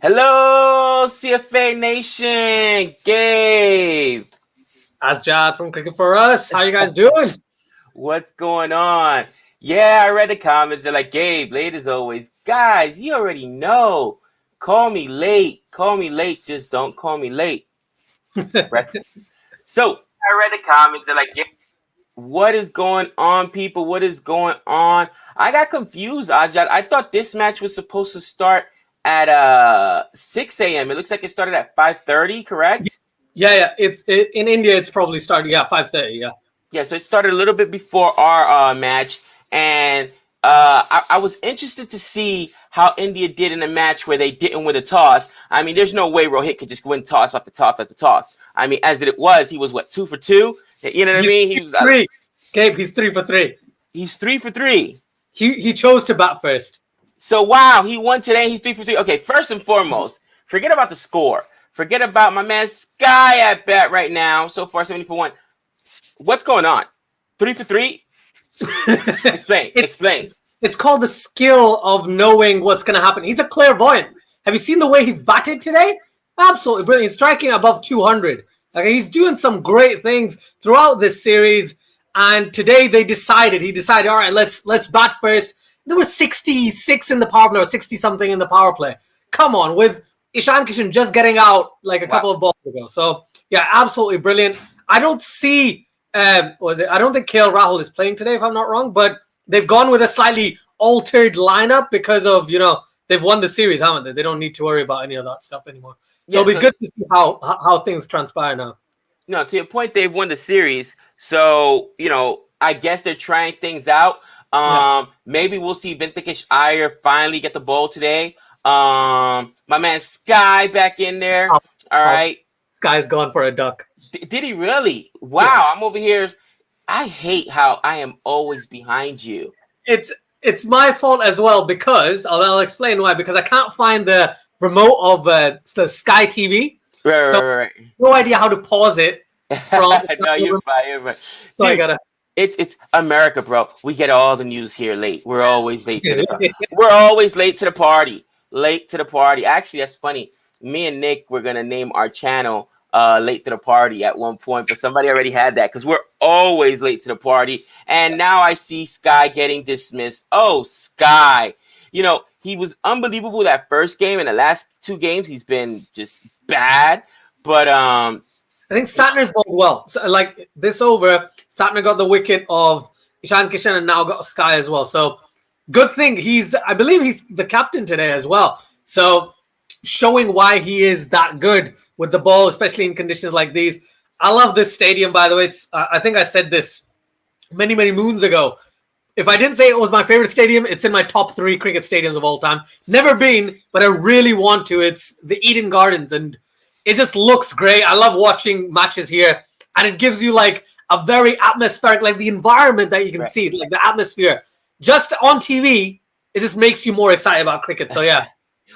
Hello, CFA Nation. Gabe. Asjad from Cricket for Us. How you guys doing? What's going on? Yeah, I read the comments. They're like, Gabe, late as always. Guys, you already know. Call me late. Call me late. Just don't call me late. Breakfast. So, I read the comments. They're like, Gabe, what is going on, people? What is going on? I got confused, Ajad. I thought this match was supposed to start at 6 a.m. It looks like it started at 5:30, correct? Yeah. In India. It's probably starting. Yeah, 5:30. Yeah. Yeah, so it started a little bit before our match, and I was interested to see how India did in a match where they didn't win the toss. I mean, there's no way Rohit could just win toss after toss after toss. I mean, as it was, he was what, 2 for 2? You know what I mean? He was three. Gabe, he's 3 for 3. He's 3 for 3. He chose to bat first. So wow, he won today. He's 3 for 3. Okay, first and foremost, forget about the score. Forget about my man Sky at bat right now. So far, 70 for 1. What's going on? 3 for 3? Explain. It's called the skill of knowing what's going to happen. He's a clairvoyant. Have you seen the way he's batted today? Absolutely brilliant. He's striking above 200. Okay, he's doing some great things throughout this series. And today he decided, all right, let's bat first. There was 66 in the power play or 60 something in the power play. Come on, with Ishan Kishan just getting out like a couple of balls ago. So yeah, absolutely brilliant. I don't see. I don't think KL Rahul is playing today, if I'm not wrong, but they've gone with a slightly altered lineup because of, they've won the series, haven't they? They don't need to worry about any of that stuff anymore. So it'll be good to see how things transpire now. No, to your point, they've won the series. So, I guess they're trying things out. Maybe we'll see Shreyas Iyer finally get the ball today. My man Sky back in there. All right. Sky's gone for a duck. Did he really? Wow, yeah. I'm over here. I hate how I am always behind you. It's my fault as well because I'll explain why. Because I can't find the remote of the Sky TV. Right. No idea how to pause it. No, you're fine. So dude, I gotta. It's America, bro. We get all the news here late. We're always late to the We're always late to the party. Late to the party. Actually, that's funny. Me and Nick were gonna name our channel late to the party at one point, but somebody already had that because we're always late to the party. And now I see Sky getting dismissed. Oh, Sky. He was unbelievable that first game, and the last 2 games he's been just bad. But I think Santner's bowled well. So, like this over, Santner got the wicket of Ishan Kishan and now got Sky as well. So good thing I believe he's the captain today as well. So showing why he is that good with the ball, especially in conditions like these. I love this stadium, by the way. I think I said this many, many moons ago. If I didn't say it was my favorite stadium, it's in my top 3 cricket stadiums of all time. Never been, but I really want to. It's the Eden Gardens, and it just looks great. I love watching matches here, and it gives you like a very atmospheric, like the environment that you can see, like the atmosphere. Just on TV, it just makes you more excited about cricket. So yeah.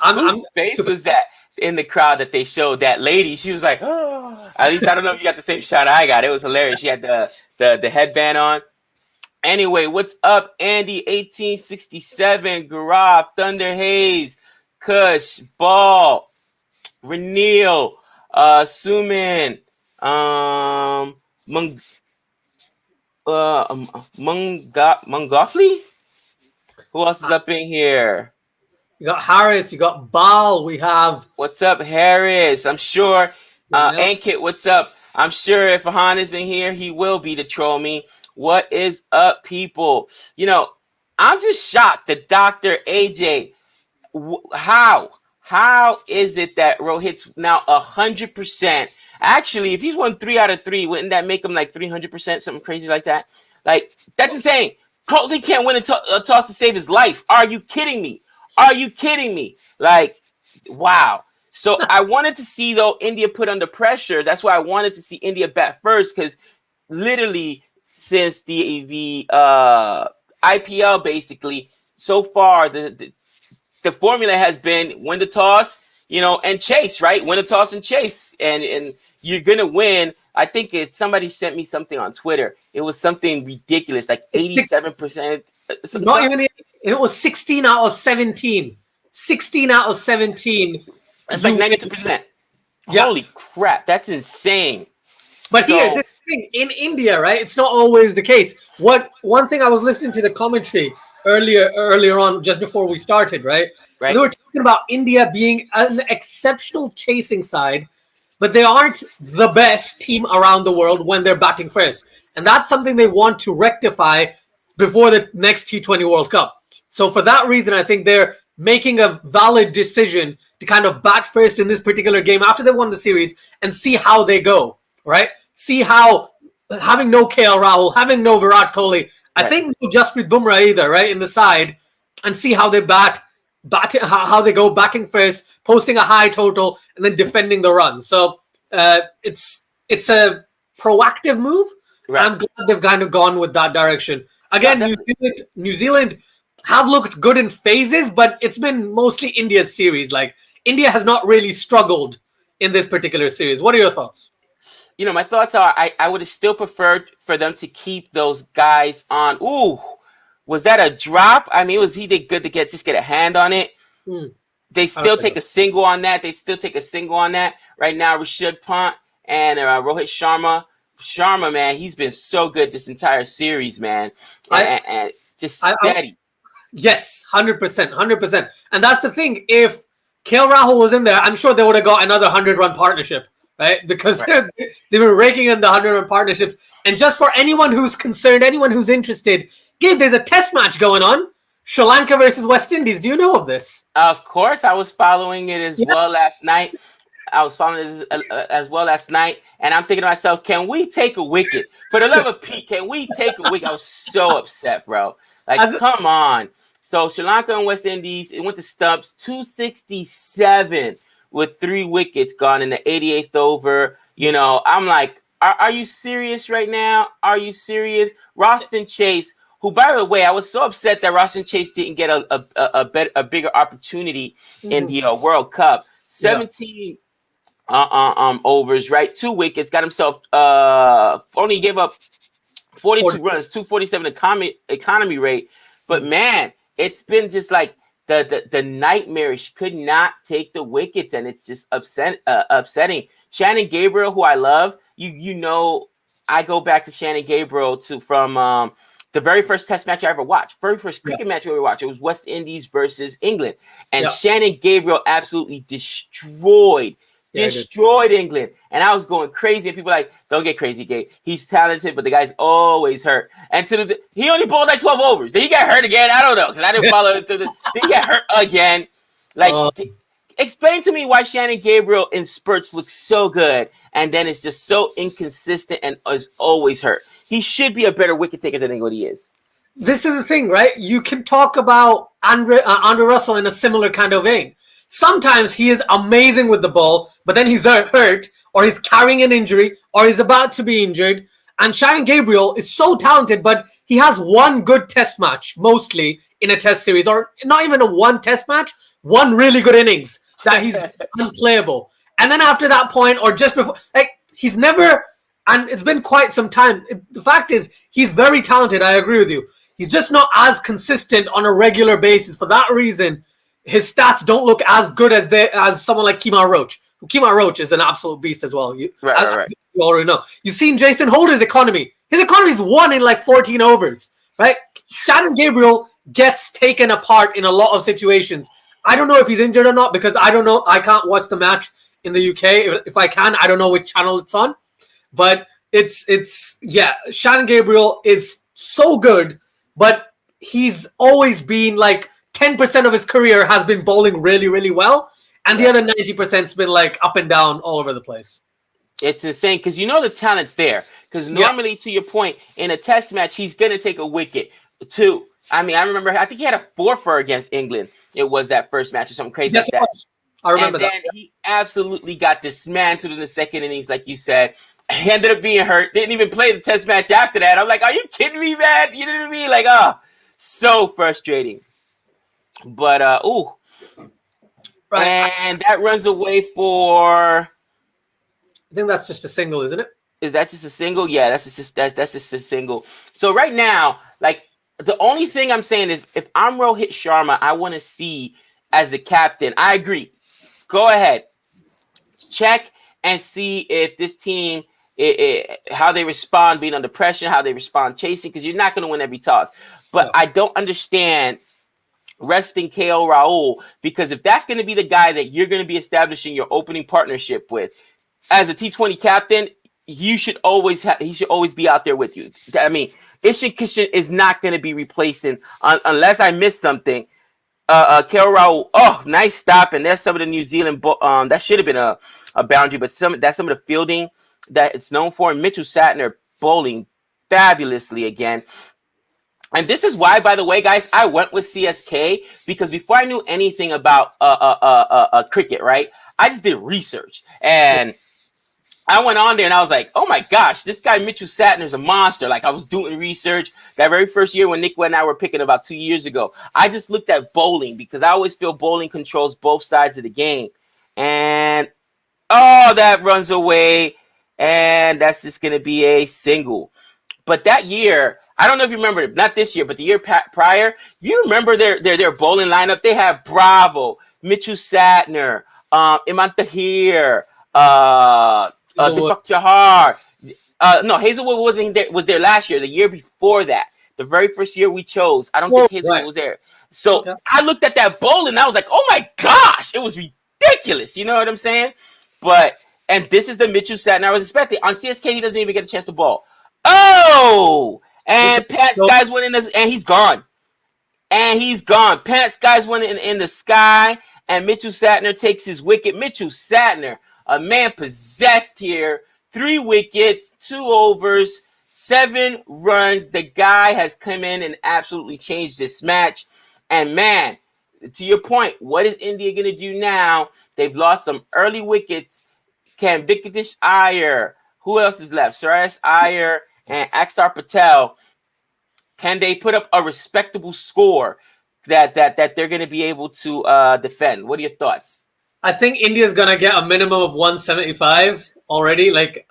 Whose face was that in the crowd that they showed? That lady, she was like, oh. At least I don't know if you got the same shot I got. It was hilarious. She had the headband on. Anyway, what's up, Andy? 1867, Garab, Thunder Hayes, Kush, Ball, Renil, Suman, Mungofli? Who else is up in here? You got Harris, you got Bal, we have... What's up, Harris? I'm sure... Ankit, what's up? I'm sure if Han is in here, he will be to troll me. What is up, people? I'm just shocked that Dr. AJ... How is it that Rohit's now 100%? Actually, if he's won 3 out of 3, wouldn't that make him like 300%, something crazy like that? Like, that's insane. Colton can't win a toss to save his life. Are you kidding me? Like, wow. So I wanted to see, though, India put under pressure. That's why I wanted to see India bat first, because literally since the IPL, basically, so far, the formula has been win the toss, and chase, right? Win the toss and chase. And you're going to win. I think somebody sent me something on Twitter. It was something ridiculous, like 87%. Not even. It was 16 out of 17 16 out of 17. That's like 92%. Yeah. Holy crap, that's insane. But here, this thing in India, right? It's not always the case. One thing I was listening to the commentary earlier on, just before we started, right? And they were talking about India being an exceptional chasing side, but they aren't the best team around the world when they're batting first. And that's something they want to rectify before the next T20 World Cup. So for that reason, I think they're making a valid decision to kind of bat first in this particular game after they won the series and see how they go, right? See how, having no KL Rahul, having no Virat Kohli, I think no Jasprit Bumrah either, right, in the side, and see how they how they go batting first, posting a high total, and then defending the run. So it's a proactive move. Right. I'm glad they've kind of gone with that direction. Again, New Zealand have looked good in phases, but it's been mostly India's series. Like, India has not really struggled in this particular series. What are your thoughts? You know, my thoughts are I would have still preferred for them to keep those guys on. Ooh, was that a drop? I mean, he did good to just get a hand on it. They still take a single on that. Right now, Rishabh Pant and Rohit Sharma. Sharma, man, he's been so good this entire series, man. And just steady. Yes, 100%. And that's the thing. If KL Rahul was in there, I'm sure they would have got another 100-run partnership, right? Because they were raking in the 100-run partnerships. And just for anyone who's concerned, anyone who's interested, Gabe, there's a test match going on. Sri Lanka versus West Indies. Do you know of this? Of course. I was following it as well last night. And I'm thinking to myself, can we take a wicket? For the love of Pete, can we take a wicket? I was so upset, bro. Like, come on. So Sri Lanka and West Indies, it went to stumps, 267 with 3 wickets gone in the 88th over. You know, I'm like, are you serious right now? Are you serious? Roston Chase, who, by the way, I was so upset that Roston Chase didn't get a bigger opportunity in the World Cup. 17 overs, right? 2 wickets, got himself only gave up 42 runs, 247 economy rate. But man, it's been just like the nightmarish. Could not take the wickets, and it's just upsetting. Shannon Gabriel, who I love, you know, I go back to Shannon Gabriel from the very first test match I ever watched, very first cricket match I ever watched. It was West Indies versus England, and Shannon Gabriel absolutely destroyed England. And I was going crazy. And people were like, don't get crazy, Gabe. He's talented, but the guy's always hurt. And he only bowled like 12 overs. Then he got hurt again. I don't know, because I didn't follow it. Then he got hurt again. Like, explain to me why Shannon Gabriel in spurts looks so good, and then it's just so inconsistent and is always hurt. He should be a better wicket taker than what he is. This is the thing, right? You can talk about Andre Russell in a similar kind of vein. Sometimes he is amazing with the ball, but then he's hurt, or he's carrying an injury, or he's about to be injured. And Shannon Gabriel is so talented, but he has one good test match, mostly in a test series, or not even one test match, one really good innings that he's unplayable. And then after that point, or just before, like, he's never, and it's been quite some time. The fact is, he's very talented. I agree with you. He's just not as consistent on a regular basis. For that reason, his stats don't look as good as someone like Kemar Roach. Kemar Roach is an absolute beast as well. You already know. You've seen Jason Holder's economy. His economy is 1 in like 14 overs, right? Shannon Gabriel gets taken apart in a lot of situations. I don't know if he's injured or not, because I don't know. I can't watch the match in the UK. If I can, I don't know which channel it's on. But Shannon Gabriel is so good, but he's always been like 10% of his career has been bowling really, really well. And the other 90%'s been like up and down all over the place. It's insane, because you know the talent's there. Because normally, to your point, in a test match, he's going to take a wicket. I remember, I think he had a 4-for against England. It was that first match or something crazy like that. I remember that. And then he absolutely got dismantled in the second innings, like you said. He ended up being hurt. Didn't even play the test match after that. I'm like, are you kidding me, man? You know what I mean? Like, so frustrating. But, Right. And that runs away for... I think that's just a single, isn't it? Is that just a single? Yeah, that's just a single. So right now, like, the only thing I'm saying is, if I'm Rohit Sharma, I want to see as the captain. I agree. Go ahead. Check and see if this team, how they respond being under pressure, how they respond chasing, because you're not going to win every toss. But I don't understand resting KL Rahul, because if that's going to be the guy that you're going to be establishing your opening partnership with as a T20 captain, he should always be out there with you. I mean, Ishan Kishan is not going to be replacing unless I missed something. KL Rahul, nice stop, and there's some of the New Zealand that should have been a boundary, but that's some of the fielding that it's known for. Mitchell Santner bowling fabulously again. And this is why, by the way, guys, I went with CSK, because before I knew anything about cricket, right, I just did research. And I went on there and I was like, oh my gosh, this guy Mitchell Santner is a monster. Like, I was doing research that very first year when Nick and I were picking about 2 years ago. I just looked at bowling, because I always feel bowling controls both sides of the game. And, that runs away. And that's just going to be a single. But that year, I don't know if you remember, not this year, but the year prior, you remember their bowling lineup? They had Bravo, Mitchell Santner, Iman Tahir, Deepak Chahar. No, Hazelwood was there last year, the year before that. The very first year we chose. I don't think Hazelwood was there. So I looked at that bowling and I was like, oh my gosh, it was ridiculous. You know what I'm saying? And this is the Mitchell Santner I was expecting. On CSK, he doesn't even get a chance to bowl. And Pat Sky's winning this, and he's gone. Pat Sky's winning in the sky, and Mitchell Santner takes his wicket. Mitchell Santner, a man possessed here. 3 wickets, 2 overs, 7 runs. The guy has come in and absolutely changed this match. And man, to your point, what is India going to do now? They've lost some early wickets. Can Wicket-taking Iyer, who else is left? Shreyas Iyer and Harshal Patel, can they put up a respectable score that they're going to be able to defend? What are your thoughts? I think India's going to get a minimum of 175 already. Like,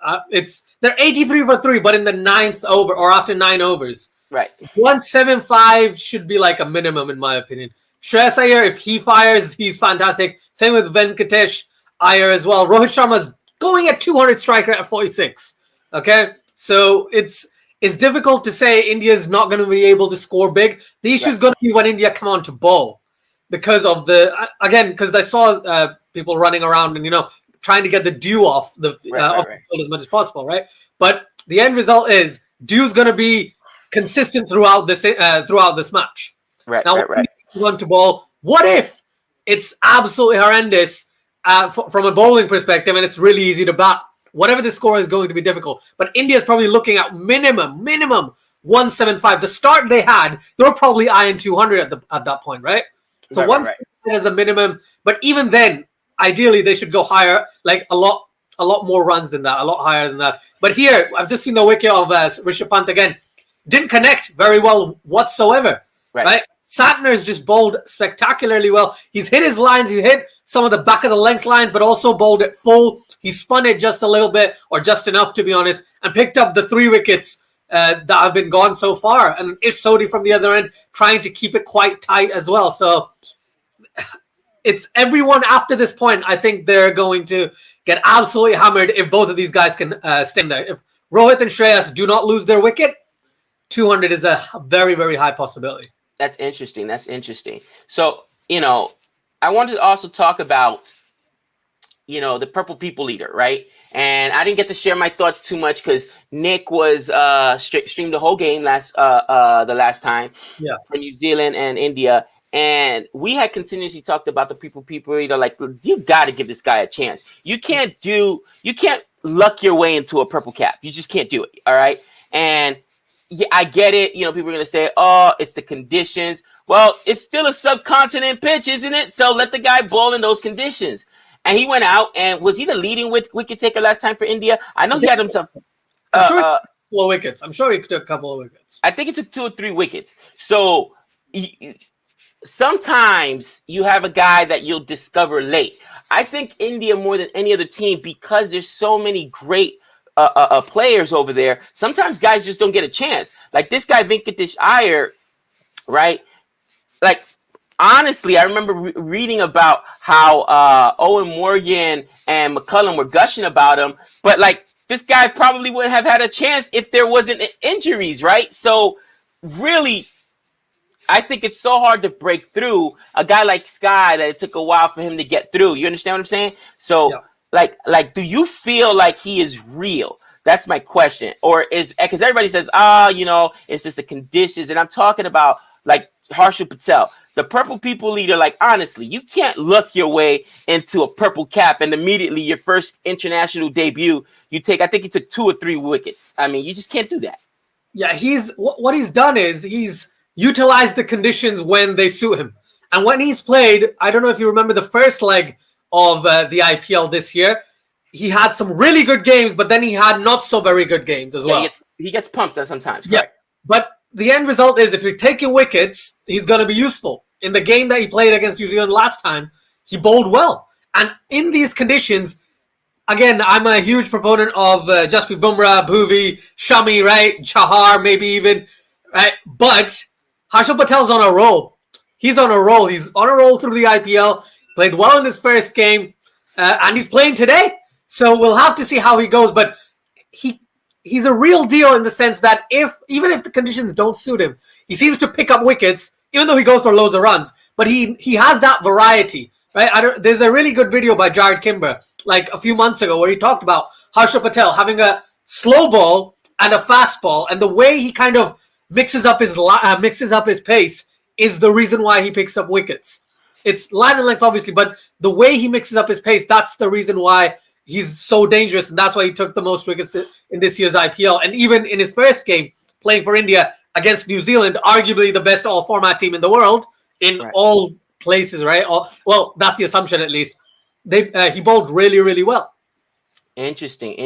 they're 83 for 3, but in the 9th over or after 9 overs. Right. 175 should be like a minimum, in my opinion. Shreyas Iyer, if he fires, he's fantastic. Same with Wicket-taking Iyer as well. Rohit Sharma's going at 200 strike rate at 46. Okay? So it's difficult to say India's not going to be able to score big. The issue is going to be when India come on to bowl, because of because I saw people running around and trying to get the dew off the field as much as possible, right? But the end result is dew's going to be consistent throughout this match. Right. Now, want to bowl. What if it's absolutely horrendous from a bowling perspective, and it's really easy to bat? Whatever the score is going to be difficult. But India's probably looking at minimum 175. The start they had, they were probably eyeing 200 at that point, right? So 175 is a minimum. But even then, ideally, they should go higher, like a lot more runs than that, a lot higher than that. But here, I've just seen the wicket of Rishabh Pant again. Didn't connect very well whatsoever, right? Santner's just bowled spectacularly well. He's hit his lines. He hit some of the back of the length lines, but also bowled it full. He spun it just a little bit, or just enough, to be honest, and picked up the 3 wickets that have been gone so far. And Ish Sodhi from the other end trying to keep it quite tight as well. So it's everyone after this point. I think they're going to get absolutely hammered if both of these guys can stay in there. If Rohit and Shreyas do not lose their wicket, 200 is a very, very high possibility. That's interesting. So, I wanted to also talk about, the Purple People Eater, right? And I didn't get to share my thoughts too much because Nick was streamed the whole game the last time for New Zealand and India. And we had continuously talked about the Purple People Eater. Like, you got to give this guy a chance. You can't luck your way into a purple cap. You just can't do it. All right. And yeah, I get it. People are going to say, it's the conditions. Well, it's still a subcontinent pitch, isn't it? So let the guy bowl in those conditions. And he went out, and was he the leading wicket taker last time for India? I know he had himself. I'm sure he took a couple of wickets. I think he took 2 or 3 wickets. So sometimes you have a guy that you'll discover late. I think India more than any other team, because there's so many great players over there, sometimes guys just don't get a chance. Like this guy Wicket-taking Iyer, right? Like honestly, I remember reading about how Owen Morgan and McCullum were gushing about him, but like this guy probably wouldn't have had a chance if there wasn't injuries, right? So really, I think it's so hard to break through a guy like Sky that it took a while for him to get through. You understand what I'm saying? So, Yeah. do you feel like he is real? That's my question. Or is, because everybody says, it's just the conditions, and I'm talking about like Harshal Patel, the purple people leader. Like honestly, you can't look your way into a purple cap and immediately your first international debut, you take. I think he took 2 or 3 wickets. I mean, you just can't do that. Yeah, what he's done is he's utilized the conditions when they suit him. And when he's played, I don't know if you remember the first leg of the IPL this year, he had some really good games, but then he had not so very good games as well. Yeah, he gets pumped sometimes. Yeah, Correct. but the end result is if you're taking wickets, he's going to be useful. In the game that he played against New Zealand last time, he bowled well. And in these conditions, again, I'm a huge proponent of Jasprit Bumrah, Bhuvi, Shami, right? Chahar, maybe even, right? But Harshal Patel's on a roll. He's on a roll. He's on a roll through the IPL. Played well in his first game, and he's playing today. So we'll have to see how he goes. But he's a real deal in the sense that even if the conditions don't suit him, he seems to pick up wickets, even though he goes for loads of runs. But he has that variety, right? There's a really good video by Jared Kimber like a few months ago where he talked about Harshal Patel having a slow ball and a fast ball, and the way he kind of mixes up his pace is the reason why he picks up wickets. It's line and length, obviously, but the way he mixes up his pace, that's the reason why he's so dangerous, and that's why he took the most wickets in this year's IPL. And even in his first game, playing for India against New Zealand, arguably the best all-format team in the world, in all places, right? Well, that's the assumption at least. He bowled really, really well. Interesting.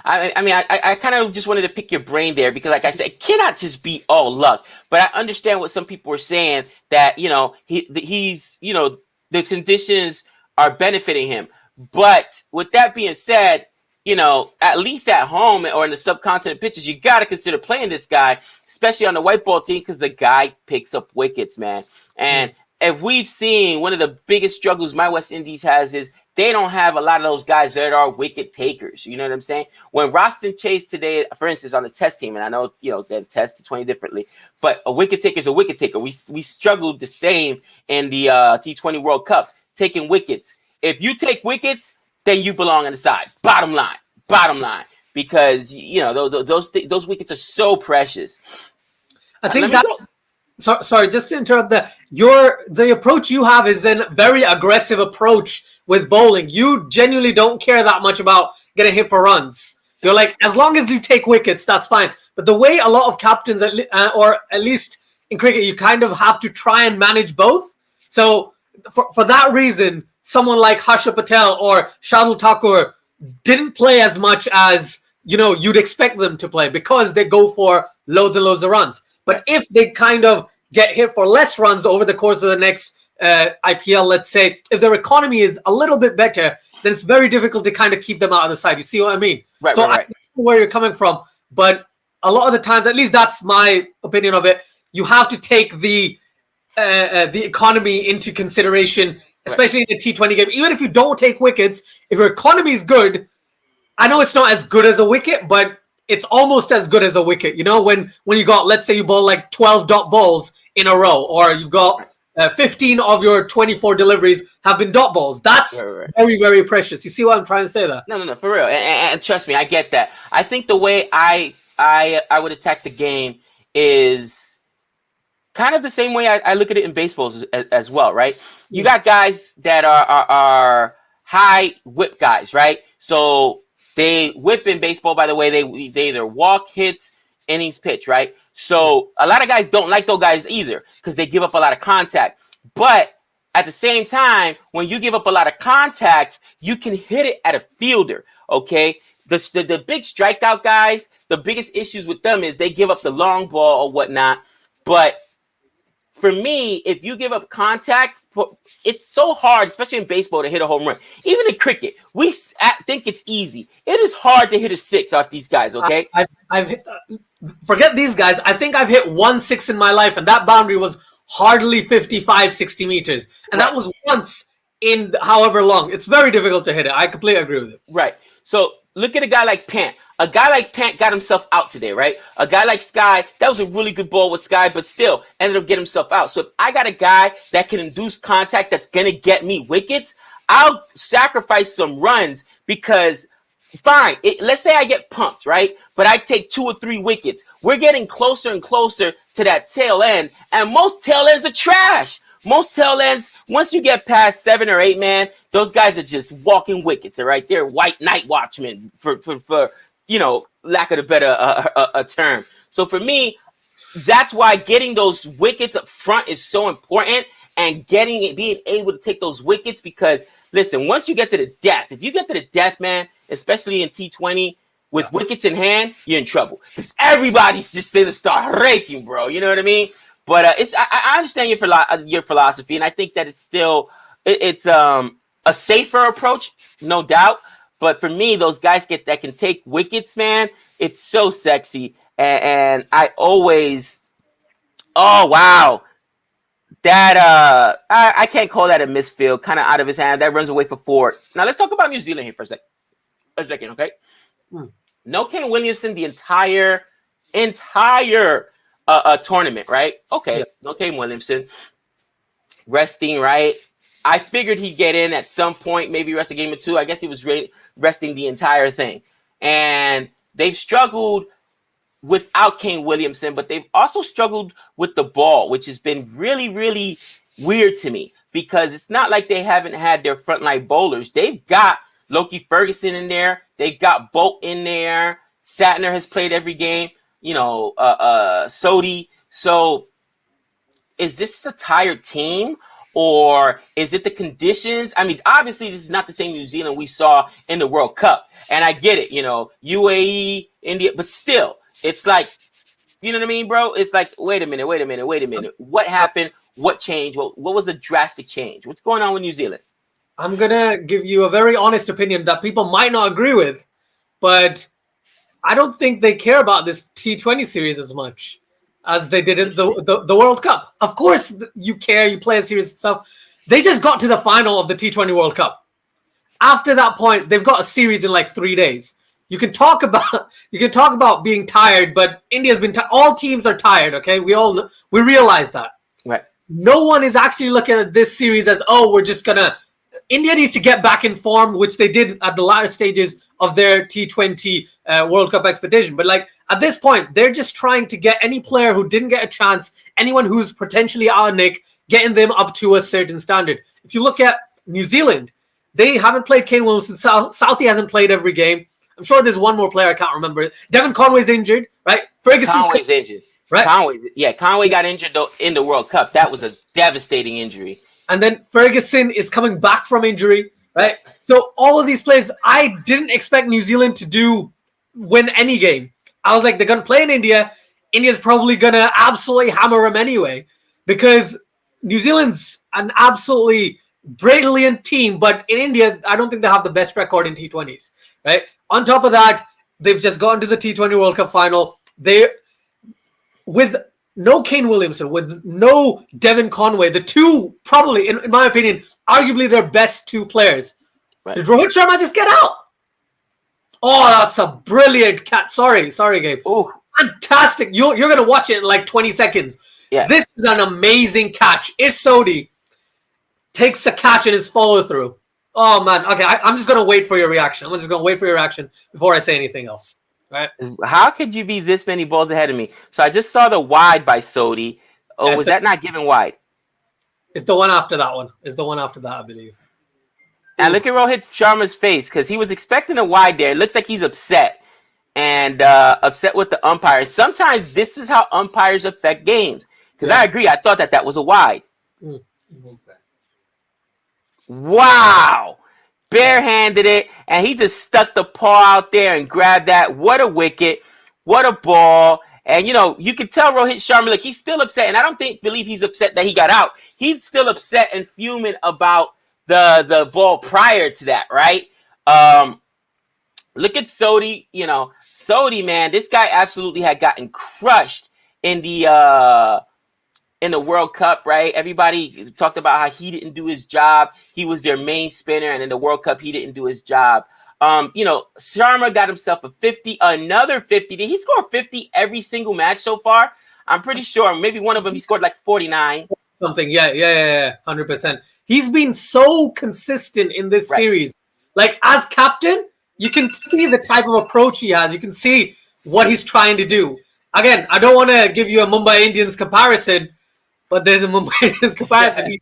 I kind of just wanted to pick your brain there because, like I said, it cannot just be all luck. But I understand what some people are saying, that he's the conditions are benefiting him. But with that being said, at least at home or in the subcontinent pitches, you got to consider playing this guy, especially on the white ball team, because the guy picks up wickets, man. And if we've seen, one of the biggest struggles my West Indies has is they don't have a lot of those guys that are wicket takers. You know what I'm saying? When Roston Chase today, for instance, on the test team, and I know, they test T20 differently, but a wicket taker is a wicket taker. We struggled the same in the T20 World Cup, taking wickets. If you take wickets, then you belong on the side. Bottom line, because those wickets are so precious. I think that. Sorry, just to interrupt that. The approach you have is a very aggressive approach with bowling. You genuinely don't care that much about getting hit for runs. You're like, as long as you take wickets, that's fine. But the way a lot of captains, or at least in cricket, you kind of have to try and manage both. So for that reason, someone like Harshal Patel or Shardul Thakur didn't play as much as you'd expect them to play, because they go for loads and loads of runs. But if they kind of get hit for less runs over the course of the next IPL, let's say, if their economy is a little bit better, then it's very difficult to kind of keep them out of the side. You see what I mean? Right. I know where you're coming from, but a lot of the times, at least that's my opinion of it, you have to take the economy into consideration, especially in a T20 game. Even if you don't take wickets, if your economy is good, I know it's not as good as a wicket, but it's almost as good as a wicket. When you got, let's say you bowl like 12 dot balls in a row, or you've got 15 of your 24 deliveries have been dot balls. That's very, very precious. You see what I'm trying to say there? No, for real. And trust me, I get that. I think the way I would attack the game is kind of the same way I look at it in baseball as well, right? You got guys that are high whip guys, right? So they whip in baseball, by the way, they either walk, hits, innings, pitch, right? So a lot of guys don't like those guys either, because they give up a lot of contact. But at the same time, when you give up a lot of contact, you can hit it at a fielder, okay? The big strikeout guys, the biggest issues with them is they give up the long ball or whatnot. But for me, if you give up contact, it's so hard, especially in baseball, to hit a home run. Even in cricket, we think it's easy. It is hard to hit a 6 off these guys, okay? I've hit, forget these guys. I think I've hit 1 6 in my life, and that boundary was hardly 55, 60 meters. And that was once in however long. It's very difficult to hit it. I completely agree with it. Right. So look at a guy like Pant. A guy like Pant got himself out today, right? A guy like Sky, that was a really good ball with Sky, but still ended up getting himself out. So if I got a guy that can induce contact that's going to get me wickets, I'll sacrifice some runs because fine. Let's say I get pumped, right? But I take 2 or 3 wickets. We're getting closer and closer to that tail end, and most tail ends are trash. Most tail ends, once you get past 7 or 8, man, those guys are just walking wickets, all right? They're white night watchmen for lack of a better a term. So for me, that's why getting those wickets up front is so important, and being able to take those wickets because, listen, once you get to the death, if you get to the death, man, especially in T20, with wickets in hand, you're in trouble because everybody's just going to start raking, bro. You know what I mean? But I understand your philosophy, and I think that it's still it's a safer approach, no doubt. But for me, those guys that can take wickets, man, it's so sexy. And I always, oh wow, that I can't call that a misfield, kind of out of his hand. That runs away for 4. Now let's talk about New Zealand here for a second, okay? No Kane Williamson the entire tournament, right? Okay, yeah. No Kane Williamson resting, right? I figured he'd get in at some point, maybe rest a game or 2. I guess he was resting the entire thing. And they've struggled without Kane Williamson, but they've also struggled with the ball, which has been really, really weird to me because it's not like they haven't had their frontline bowlers. They've got Loki Ferguson in there. They've got Bolt in there. Santner has played every game. Sodhi. So is this a tired team? Or is it the conditions? I mean, obviously, this is not the same New Zealand we saw in the World Cup. And I get it, UAE, India, but still, it's like, you know what I mean, bro? It's like, wait a minute. What happened? What changed? What was a drastic change? What's going on with New Zealand? I'm going to give you a very honest opinion that people might not agree with, but I don't think they care about this T20 series as much as they did in the World Cup. Of course, you care, you play a series and stuff. They just got to the final of the T20 World Cup. After that point, they've got a series in like 3 days. You can talk about being tired, but India's been all teams are tired, okay? We realize that. Right. No one is actually looking at this series as, India needs to get back in form, which they did at the latter stages of their T20 World Cup expedition. But at this point, they're just trying to get any player who didn't get a chance, anyone who's potentially out of nick, getting them up to a certain standard. If you look at New Zealand, they haven't played Kane Williamson. Southee hasn't played every game. I'm sure there's one more player, I can't remember. Devon Conway's injured, right? Conway's injured. Right? Conway got injured in the World Cup. That was a devastating injury. And then Ferguson is coming back from injury, right? So all of these players, I didn't expect New Zealand to win any game. I was like, they're going to play in India. India's probably going to absolutely hammer them anyway because New Zealand's an absolutely brilliant team. But in India, I don't think they have the best record in T20s, right? On top of that, they've just gone to the T20 World Cup final. With no Kane Williamson, with no Devon Conway, the two probably, in my opinion, arguably their best 2 players. Right. Did Rohit Sharma just get out? Oh, that's a brilliant catch. Sorry, Gabe. Oh, fantastic. You're going to watch it in like 20 seconds. Yeah. This is an amazing catch. Sodhi takes a catch in his follow-through. Oh, man. Okay, I'm just going to wait for your reaction. I'm just going to wait for your reaction before I say anything else. Right. How could you be this many balls ahead of me? So I just saw the wide by Sodhi. Oh, was that not given wide? It's the one after that one. It's the one after that, I believe. And look at Rohit Sharma's face because he was expecting a wide there. It looks like he's upset and upset with the umpires. Sometimes this is how umpires affect games. Because I agree. I thought that was a wide. Wow. Barehanded it, and he just stuck the paw out there and grabbed that. What a wicket. What a ball. And, you can tell Rohit Sharma, look, he's still upset. And I don't believe he's upset that he got out. He's still upset and fuming about the ball prior to that, right? Look at Sodhi. Sodhi, man, this guy absolutely had gotten crushed in the in the World Cup, right? Everybody talked about how he didn't do his job. He was their main spinner, and in the World Cup, he didn't do his job. Sharma got himself a 50, another 50. Did he score 50 every single match so far? I'm pretty sure. Maybe one of them he scored like 49. Something, yeah, 100%. He's been so consistent in this series. Like, as captain, you can see the type of approach he has. You can see what he's trying to do. Again, I don't want to give you a Mumbai Indians comparison, but there's a Mumbai Indians comparison.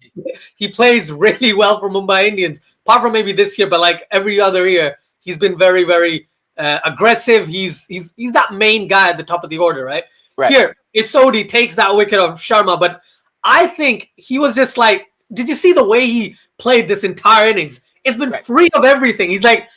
He plays really well for Mumbai Indians, apart from maybe this year, but like every other year, he's been very, very aggressive. He's that main guy at the top of the order, right? Here, Isodi takes that wicket of Sharma, but I think he was just like, did you see the way he played this entire innings? It's been free of everything. He's like,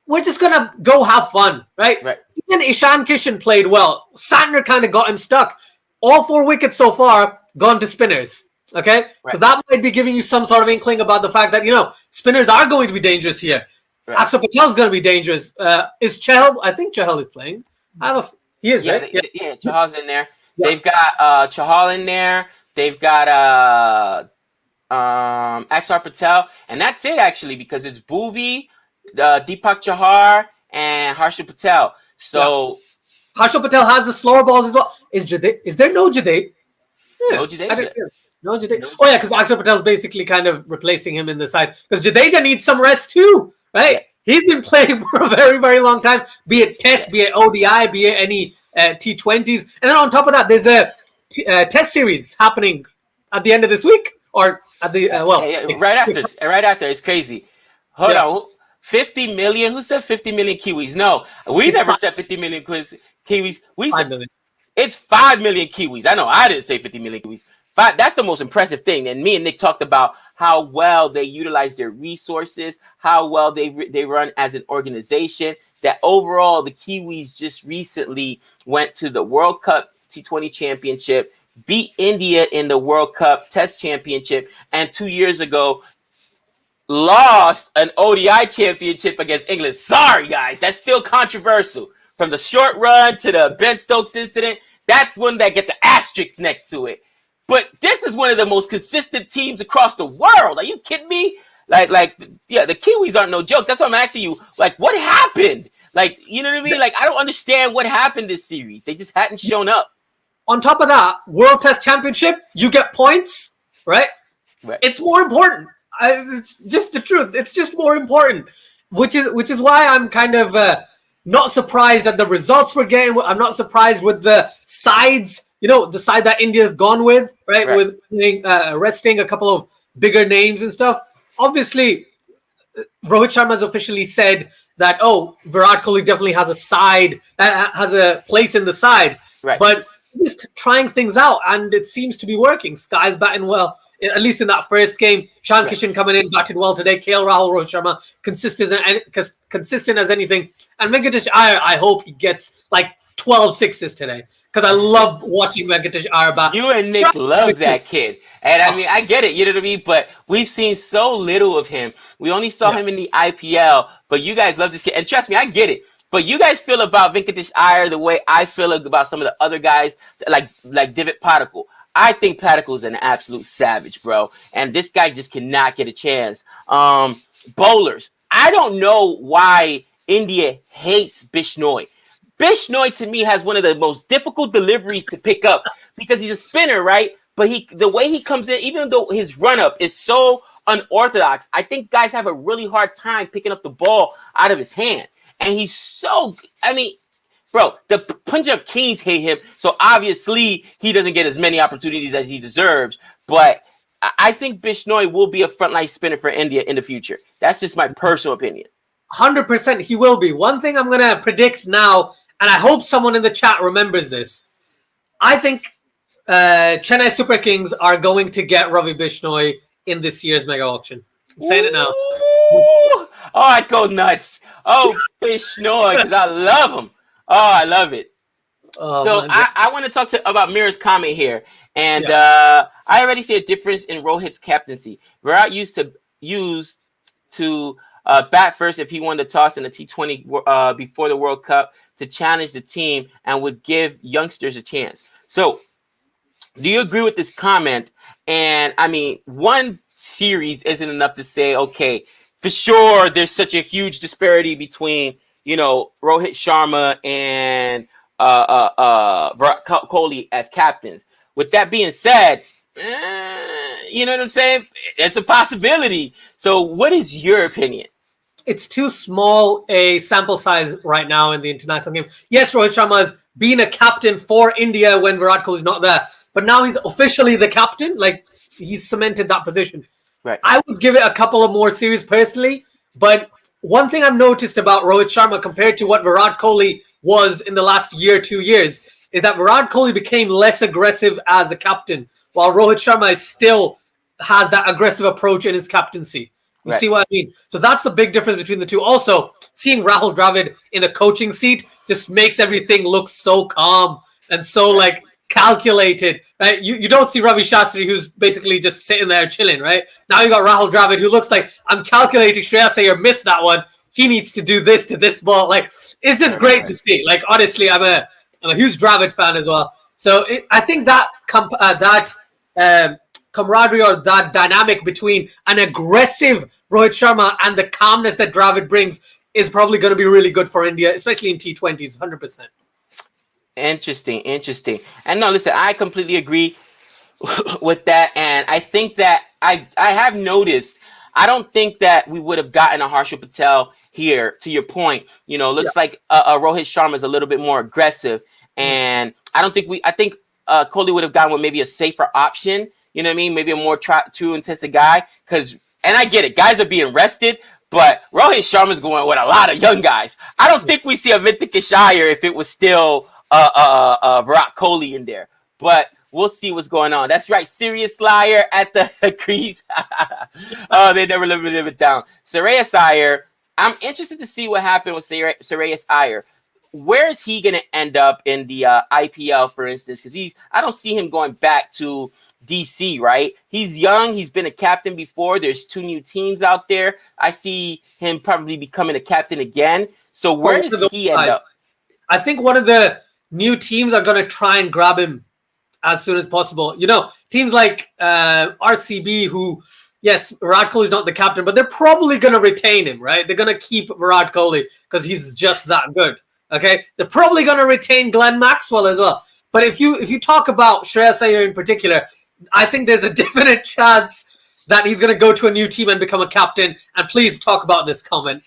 we're just going to go have fun, right? Even Ishan Kishan played well. Santner kind of got him stuck. All 4 wickets so far gone to spinners, okay? So that might be giving you some sort of inkling about the fact that, spinners are going to be dangerous here. Harshal Patel is going to be dangerous. Is Chahal? I think Chahal is playing. I don't know if he is, right? Yeah, Chahal's in there. They've got Chahal in there. They've got Axar Patel, and that's it actually, because it's Bhuvi, Deepak Chahar, and Harshal Patel. So Harshal Patel has the slower balls as well. Is there no Jade? Yeah. No Jadeja. No Jadeja. Oh yeah, because Axar Patel is basically kind of replacing him in the side, because Jadeja needs some rest too, right? Yeah. He's been playing for a very, very long time, be it Test, be it ODI, be it any T20s, and then on top of that, there's a Test series happening at the end of this week, or at the right after. It's crazy. Hold on, 50 million. Who said 50 million Kiwis? No, we never said 50 million Kiwis. We said 5 million. It's 5 million Kiwis. I know I didn't say 50 million Kiwis. That's the most impressive thing. And me and Nick talked about how well they utilize their resources, how well they run as an organization. That overall, the Kiwis just recently went to the World Cup T20 Championship, beat India in the World Cup Test Championship, and 2 years ago lost an ODI championship against England. Sorry, guys, that's still controversial. From the short run to the Ben Stokes incident, that's one that gets an asterisk next to it. But this is one of the most consistent teams across the world. Are you kidding me? The Kiwis aren't no joke. That's why I'm asking you, what happened? You know what I mean? I don't understand what happened this series. They just hadn't shown up. On top of that, World Test Championship, you get points, right? It's more important. It's just the truth. It's just more important, which is why I'm kind of not surprised at the results we're getting. I'm not surprised with the sides. The side that India have gone with, right? With resting a couple of bigger names and stuff. Obviously, Rohit Sharma has officially said that, Virat Kohli definitely has a side, has a place in the side. But just trying things out, and it seems to be working. Sky's batting well, at least in that first game. Ishan Kishan coming in, batted well today. KL Rahul, Rohit Sharma, consistent as anything. And Venkatesh Iyer, I hope he gets 12 sixes today, because I love watching Venkatesh Iyer bat. You and Nick love that kid. And I mean, I get it, you know what I mean? But we've seen so little of him. We only saw him in the IPL, but you guys love this kid. And trust me, I get it. But you guys feel about Venkatesh Iyer the way I feel about some of the other guys, like Divit Particle. I think Particle is an absolute savage, bro. And this guy just cannot get a chance. Bowlers. I don't know why India hates Bishnoi. Bishnoi, to me, has one of the most difficult deliveries to pick up because he's a spinner, right? But the way he comes in, even though his run-up is so unorthodox, I think guys have a really hard time picking up the ball out of his hand. And he's so, bro, the Punjab Kings hate him, so obviously he doesn't get as many opportunities as he deserves. But I think Bishnoi will be a frontline spinner for India in the future. That's just my personal opinion. 100% he will be. One thing I'm going to predict now, and I hope someone in the chat remembers this. I think Chennai Super Kings are going to get Ravi Bishnoi in this year's mega auction. I'm saying it now. Oh, I'd go nuts. Oh, Bishnoi, because I love him. Oh, I love it. So I want to talk about Mira's comment here. And I already see a difference in Rohit's captaincy. Virat used to bat first if he wanted to toss in a T20 before the World Cup to challenge the team and would give youngsters a chance. So Do you agree with this comment? And I mean, one series isn't enough to say, okay, for sure, there's such a huge disparity between, Rohit Sharma and Virat Kohli as captains. With that being said, you know what I'm saying? It's a possibility. So, what is your opinion? It's too small a sample size right now in the international game. Yes, Rohit Sharma has been a captain for India when Virat Kohli is not there, but now he's officially the captain. Like, he's cemented that position. Right. I would give it a couple of more series personally, but one thing I've noticed about Rohit Sharma compared to what Virat Kohli was in the last year, 2 years, is that Virat Kohli became less aggressive as a captain, while Rohit Sharma still has that aggressive approach in his captaincy. You see what I mean? So that's the big difference between the two. Also, seeing Rahul Dravid in the coaching seat just makes everything look so calm and so like calculated, right? You don't see Ravi Shastri, who's basically just sitting there chilling, right? Now you got Rahul Dravid, who looks like, I'm calculating. Shreyas Iyer missed that one. He needs to do this to this ball. Like, it's just great to see. Like, honestly, I'm a huge Dravid fan as well. So I think that camaraderie or that dynamic between an aggressive Rohit Sharma and the calmness that Dravid brings is probably going to be really good for India, especially in T20s, 100%. Interesting. And no, listen, I completely agree with that. And I think that I have noticed, I don't think that we would have gotten a Harshal Patel here, to your point. Looks like Rohit Sharma is a little bit more aggressive. And I think Kohli would have gone with maybe a safer option. You know what I mean? Maybe a more true and tested guy. And I get it, guys are being rested, but Rohit Sharma's going with a lot of young guys. I don't think we see a Wicket-taking Iyer if it was still Virat Kohli in there. But we'll see what's going on. That's right, Sirius Iyer at the crease. Oh, they never live it down. Shreyas Iyer, I'm interested to see what happened with Shreyas Iyer. Where is he going to end up in the IPL, for instance? Because I don't see him going back to DC, right? He's young. He's been a captain before. There's 2 new teams out there. I see him probably becoming a captain again. So where does he end up? I think one of the new teams are going to try and grab him as soon as possible. Teams like RCB, who, yes, Virat Kohli is not the captain, but they're probably going to retain him, right? They're going to keep Virat Kohli because he's just that good. Okay, they're probably going to retain Glenn Maxwell as well. But if you talk about Shreyas Iyer in particular, I think there's a definite chance that he's going to go to a new team and become a captain. And please talk about this comment.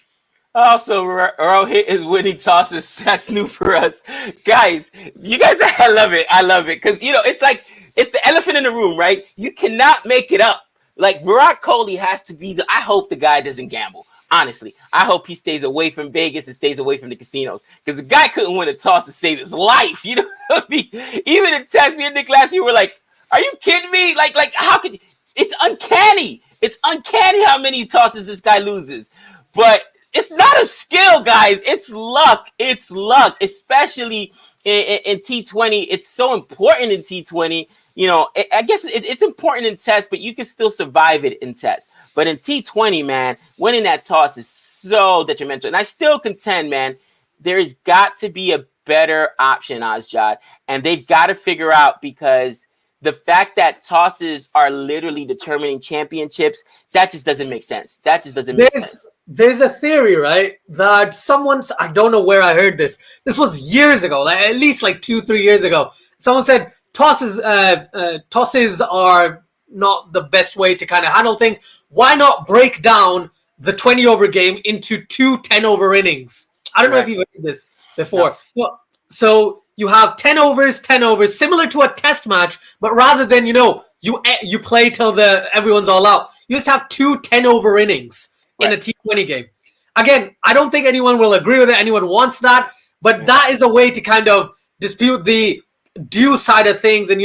Also, Rohit is winning tosses. That's new for us. Guys, I love it. I love it. Because, it's the elephant in the room, right? You cannot make it up. Like, Virat Kohli has to be I hope the guy doesn't gamble. Honestly, I hope he stays away from Vegas and stays away from the casinos, because the guy couldn't win a toss to save his life. You know what I mean? Even in text, me and Nick last year were like, "Are you kidding me? Like how could?" It's uncanny. It's uncanny how many tosses this guy loses. But it's not a skill, guys. It's luck. It's luck, especially in T20. It's so important in T20. I guess it's important in Test, but you can still survive it in Test. But in T20, man, winning that toss is so detrimental. And I still contend, man, there's got to be a better option, Asjad. And they've got to figure out, because the fact that tosses are literally determining championships, that just doesn't make sense. That just doesn't make sense. There's a theory, right, that I don't know where I heard this. This was years ago, like at least like 2-3 years ago. Someone said tosses are not the best way to kind of handle things. Why not break down the 20-over game into 2 10-over innings? I don't know if you've heard this before. No. So you have 10 overs, similar to a test match, but rather than, you play till everyone's all out, you just have 2 10-over innings in a T20 game. Again, I don't think anyone will agree with it. Anyone wants that, but that is a way to kind of dispute the due side of things and,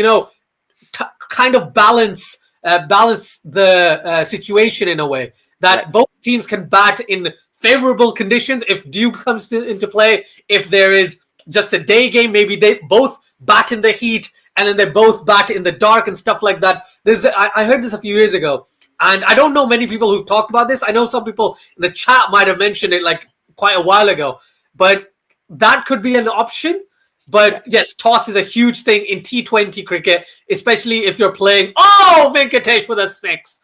kind of balance the situation in a way that both teams can bat in favorable conditions. If due comes into play, if there is just a day game, maybe they both bat in the heat and then they both bat in the dark and stuff like that. I heard this a few years ago, and I don't know many people who've talked about this. I know some people in the chat might have mentioned it like quite a while ago, but that could be an option. But yes, toss is a huge thing in T20 cricket, especially if you're playing. Oh, Venkatesh with a 6.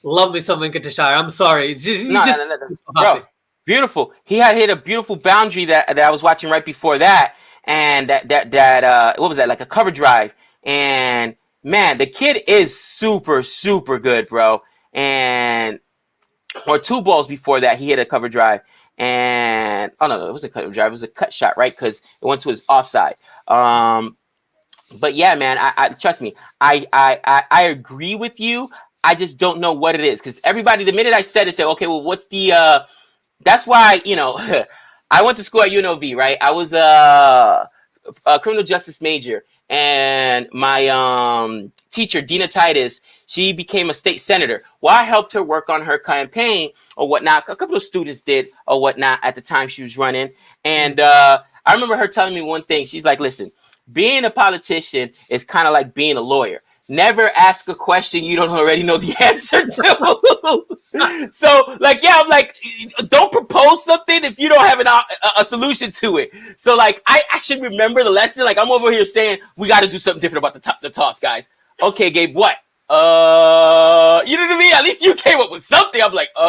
Love me some Venkatesh Iyer. I'm sorry. It's just, No, bro, beautiful. He had hit a beautiful boundary that I was watching right before that, and that what was that, like a cover drive? And man, the kid is super good, bro. And or 2 balls before that, he hit a cover drive, and oh no, it was a cover drive. It was a cut shot, right? Because it went to his offside. But yeah, man, I trust me. I agree with you. I just don't know what it is, because everybody, the minute I said it, said, okay, well, what's the that's why, I went to school at UNLV, right? I was a criminal justice major, and my teacher, Dina Titus, she became a state senator. Well, I helped her work on her campaign or whatnot. A couple of students did or whatnot at the time she was running. And I remember her telling me one thing. She's like, listen, being a politician is kind of like being a lawyer. Never ask a question you don't already know the answer to. So, like, yeah, I'm like, don't propose something if you don't have a solution to it. So, like, I should remember the lesson. Like, I'm over here saying, we got to do something different about the toss, guys. Okay, Gabe, what? You know what I mean? At least you came up with something. I'm like, you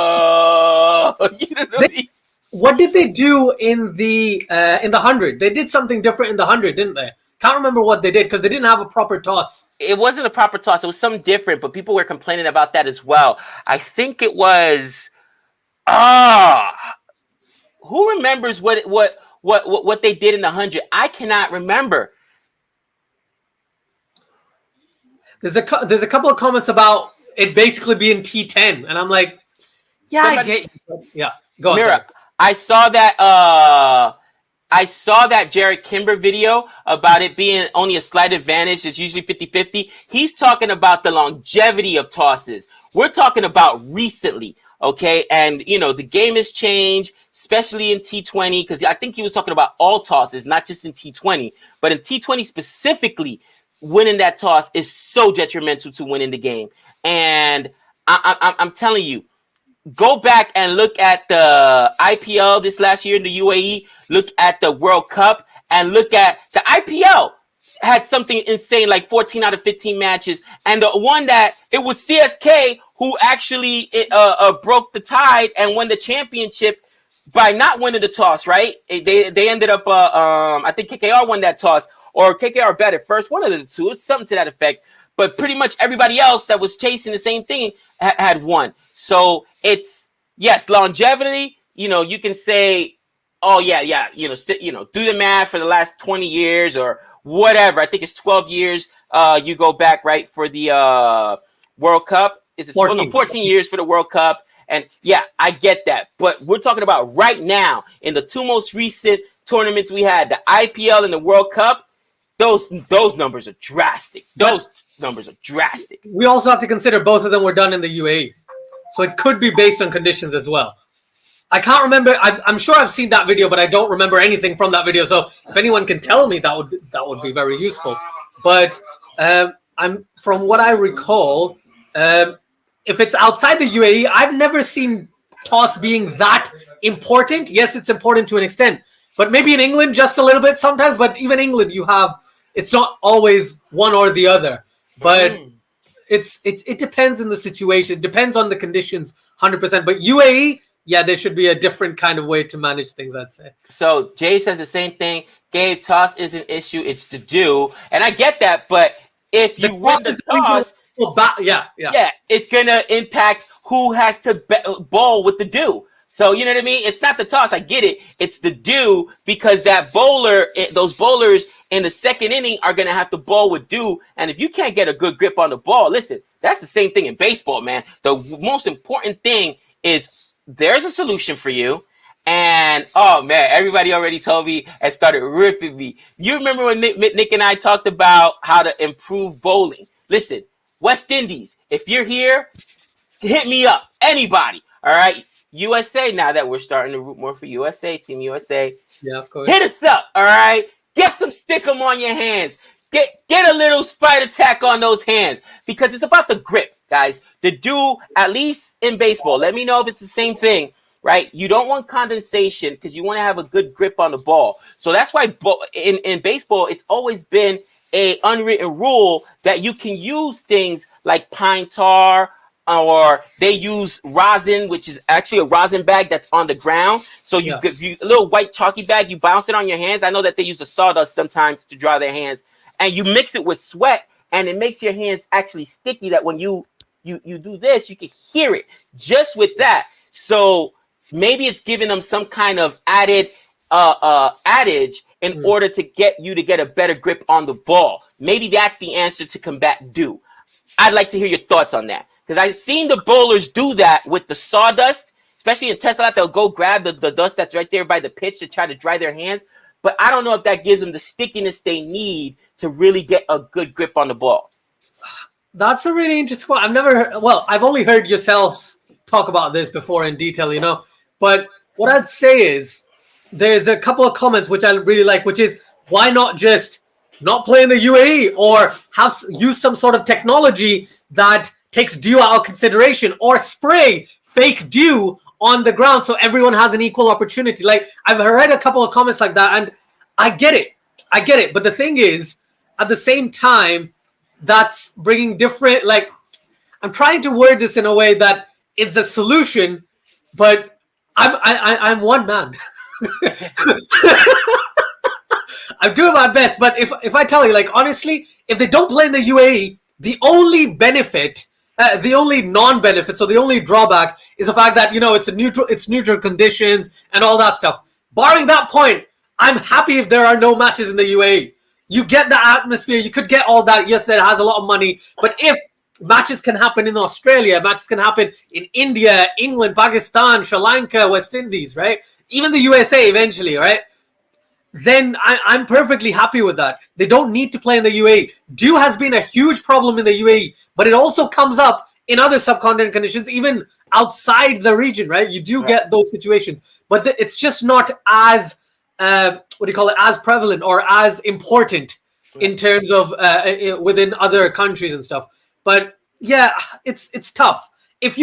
know what I mean? What did they do in the 100? They did something different in the 100, didn't they? Can't remember what they did because they didn't have a proper toss. It wasn't a proper toss. It was something different, but people were complaining about that as well. I think it was who remembers what they did in the 100? I cannot remember. There's a couple of comments about it basically being T10, and I'm like, yeah, I get you. Yeah, go on. Mira, I saw that Jared Kimber video about it being only a slight advantage. It's usually 50-50. He's talking about the longevity of tosses. We're talking about recently, okay? And, the game has changed, especially in T20, because I think he was talking about all tosses, not just in T20. But in T20 specifically, winning that toss is so detrimental to winning the game. And I'm telling you, go back and look at the IPL this last year in the UAE. Look at the World Cup and look at the IPL. Had something insane like 14 out of 15 matches. And the one that it was CSK who actually broke the tide and won the championship by not winning the toss, right? They ended up, I think KKR won that toss, or KKR batted first. One of the two. It's something to that effect. But pretty much everybody else that was chasing the same thing had won. So it's, yes, longevity, you can say, oh, yeah, do the math for the last 20 years or whatever. I think it's 12 years you go back, right, for the World Cup. Is it 14 years for the World Cup? And, yeah, I get that. But we're talking about right now in the 2 most recent tournaments we had, the IPL and the World Cup. Those numbers are drastic. Numbers are drastic. We also have to consider both of them were done in the UAE. So it could be based on conditions as well. I can't remember. I'm sure I've seen that video, but I don't remember anything from that video. So if anyone can tell me, that would be very useful. But from what I recall, if it's outside the UAE, I've never seen toss being that important. Yes, it's important to an extent, but maybe in England just a little bit sometimes. But even England, it's not always one or the other. But it depends on the situation, depends on the conditions, 100%. But UAE, yeah, there should be a different kind of way to manage things, I'd say. So Jay says the same thing. Gabe, toss is an issue. It's to do, and I get that. But if you win the toss, it's gonna impact who has to bowl with the do. So you know what I mean? It's not the toss. I get it. It's the do, because that those bowlers in the second inning are going to have to bowl with do. And if you can't get a good grip on the ball, listen, that's the same thing in baseball, man. The most important thing is there's a solution for you. And, oh, man, everybody already told me and started ripping me. You remember when Nick and I talked about how to improve bowling? Listen, West Indies, if you're here, hit me up. Anybody, all right? USA, now that we're starting to root more for USA, Team USA. Yeah, of course. Hit us up, all right? Get some stickum on your hands. Get a little spider tack on those hands, because it's about the grip, guys. The do, at least in baseball, let me know if it's the same thing, right? You don't want condensation because you want to have a good grip on the ball. So that's why in baseball, it's always been a unwritten rule that you can use things like pine tar, or they use rosin, which is actually a rosin bag that's on the ground. So you a little white chalky bag, you bounce it on your hands. I know that they use a sawdust sometimes to dry their hands, and you mix it with sweat, and it makes your hands actually sticky, that when you do this, you can hear it just with that. So maybe it's giving them some kind of added adage in order to get you to get a better grip on the ball. Maybe that's the answer to combat dew. I'd like to hear your thoughts on that, because I've seen the bowlers do that with the sawdust, especially in test lot. They'll go grab the dust that's right there by the pitch to try to dry their hands. But I don't know if that gives them the stickiness they need to really get a good grip on the ball. That's a really interesting one. I've only heard yourselves talk about this before in detail, But what I'd say is there's a couple of comments which I really like, which is, why not just not play in the UAE, or use some sort of technology that takes dew out of consideration, or spray fake dew on the ground so everyone has an equal opportunity. Like, I've read a couple of comments like that, and I get it. But the thing is, at the same time, that's bringing different, like, I'm trying to word this in a way that it's a solution, but I'm one man. I'm doing my best, but if I tell you, like, honestly, if they don't play in the UAE, the only benefit, the only non-benefit, so the only drawback is the fact that, it's neutral conditions and all that stuff. Barring that point, I'm happy if there are no matches in the UAE. You get the atmosphere, you could get all that. Yes, that has a lot of money, but if matches can happen in Australia, matches can happen in India, England, Pakistan, Sri Lanka, West Indies, right? Even the USA eventually, right? Then I'm perfectly happy with that. They don't need to play in the UAE. Dew has been a huge problem in the UAE, but it also comes up in other subcontinent conditions, even outside the region, right? You do get those situations, but it's just not as, as prevalent or as important in terms of within other countries and stuff. But yeah, it's tough. If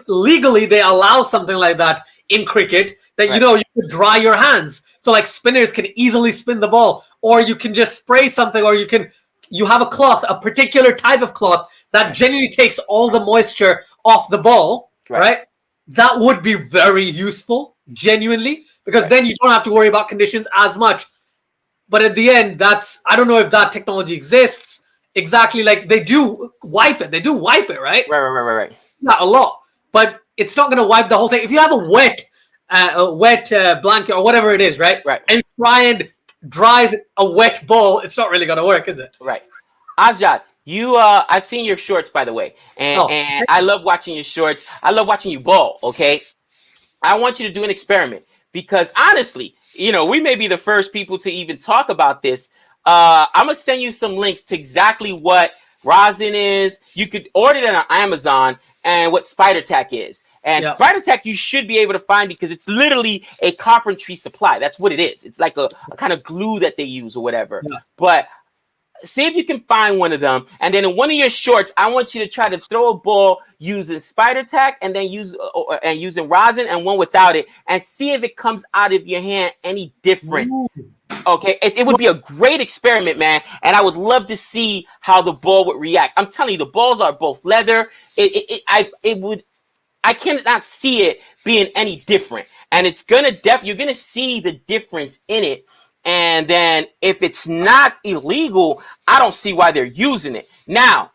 legally they allow something like that in cricket, that you could dry your hands, so like spinners can easily spin the ball, or you can just spray something, or you have a cloth, a particular type of cloth that genuinely takes all the moisture off the ball, right? That would be very useful, genuinely, because then you don't have to worry about conditions as much. But at the end, I don't know if that technology exists exactly. Like, they do wipe it, right? Right. Not a lot, but it's not going to wipe the whole thing. If you have a wet blanket or whatever it is, right? And you try and dry a wet ball, it's not really going to work, is it? Right. Asjad, I've seen your shorts, by the way, and I love watching your shorts. I love watching you ball. Okay, I want you to do an experiment, because honestly, we may be the first people to even talk about this. I'm gonna send you some links to exactly what rosin is. You could order it on Amazon, and what spider tack is. And spider tack you should be able to find, because it's literally a carpentry supply. That's what it is. It's like a kind of glue that they use or whatever. But see if you can find one of them, and then in one of your shorts, I want you to try to throw a ball using spider tack, and then using rosin, and one without it, and see if it comes out of your hand any different. Ooh. Okay, it would be a great experiment, man, and I would love to see how the ball would react. I'm telling you, the balls are both leather. I cannot see it being any different, and you're gonna see the difference in it. And then if it's not illegal, I don't see why they're using it. Now,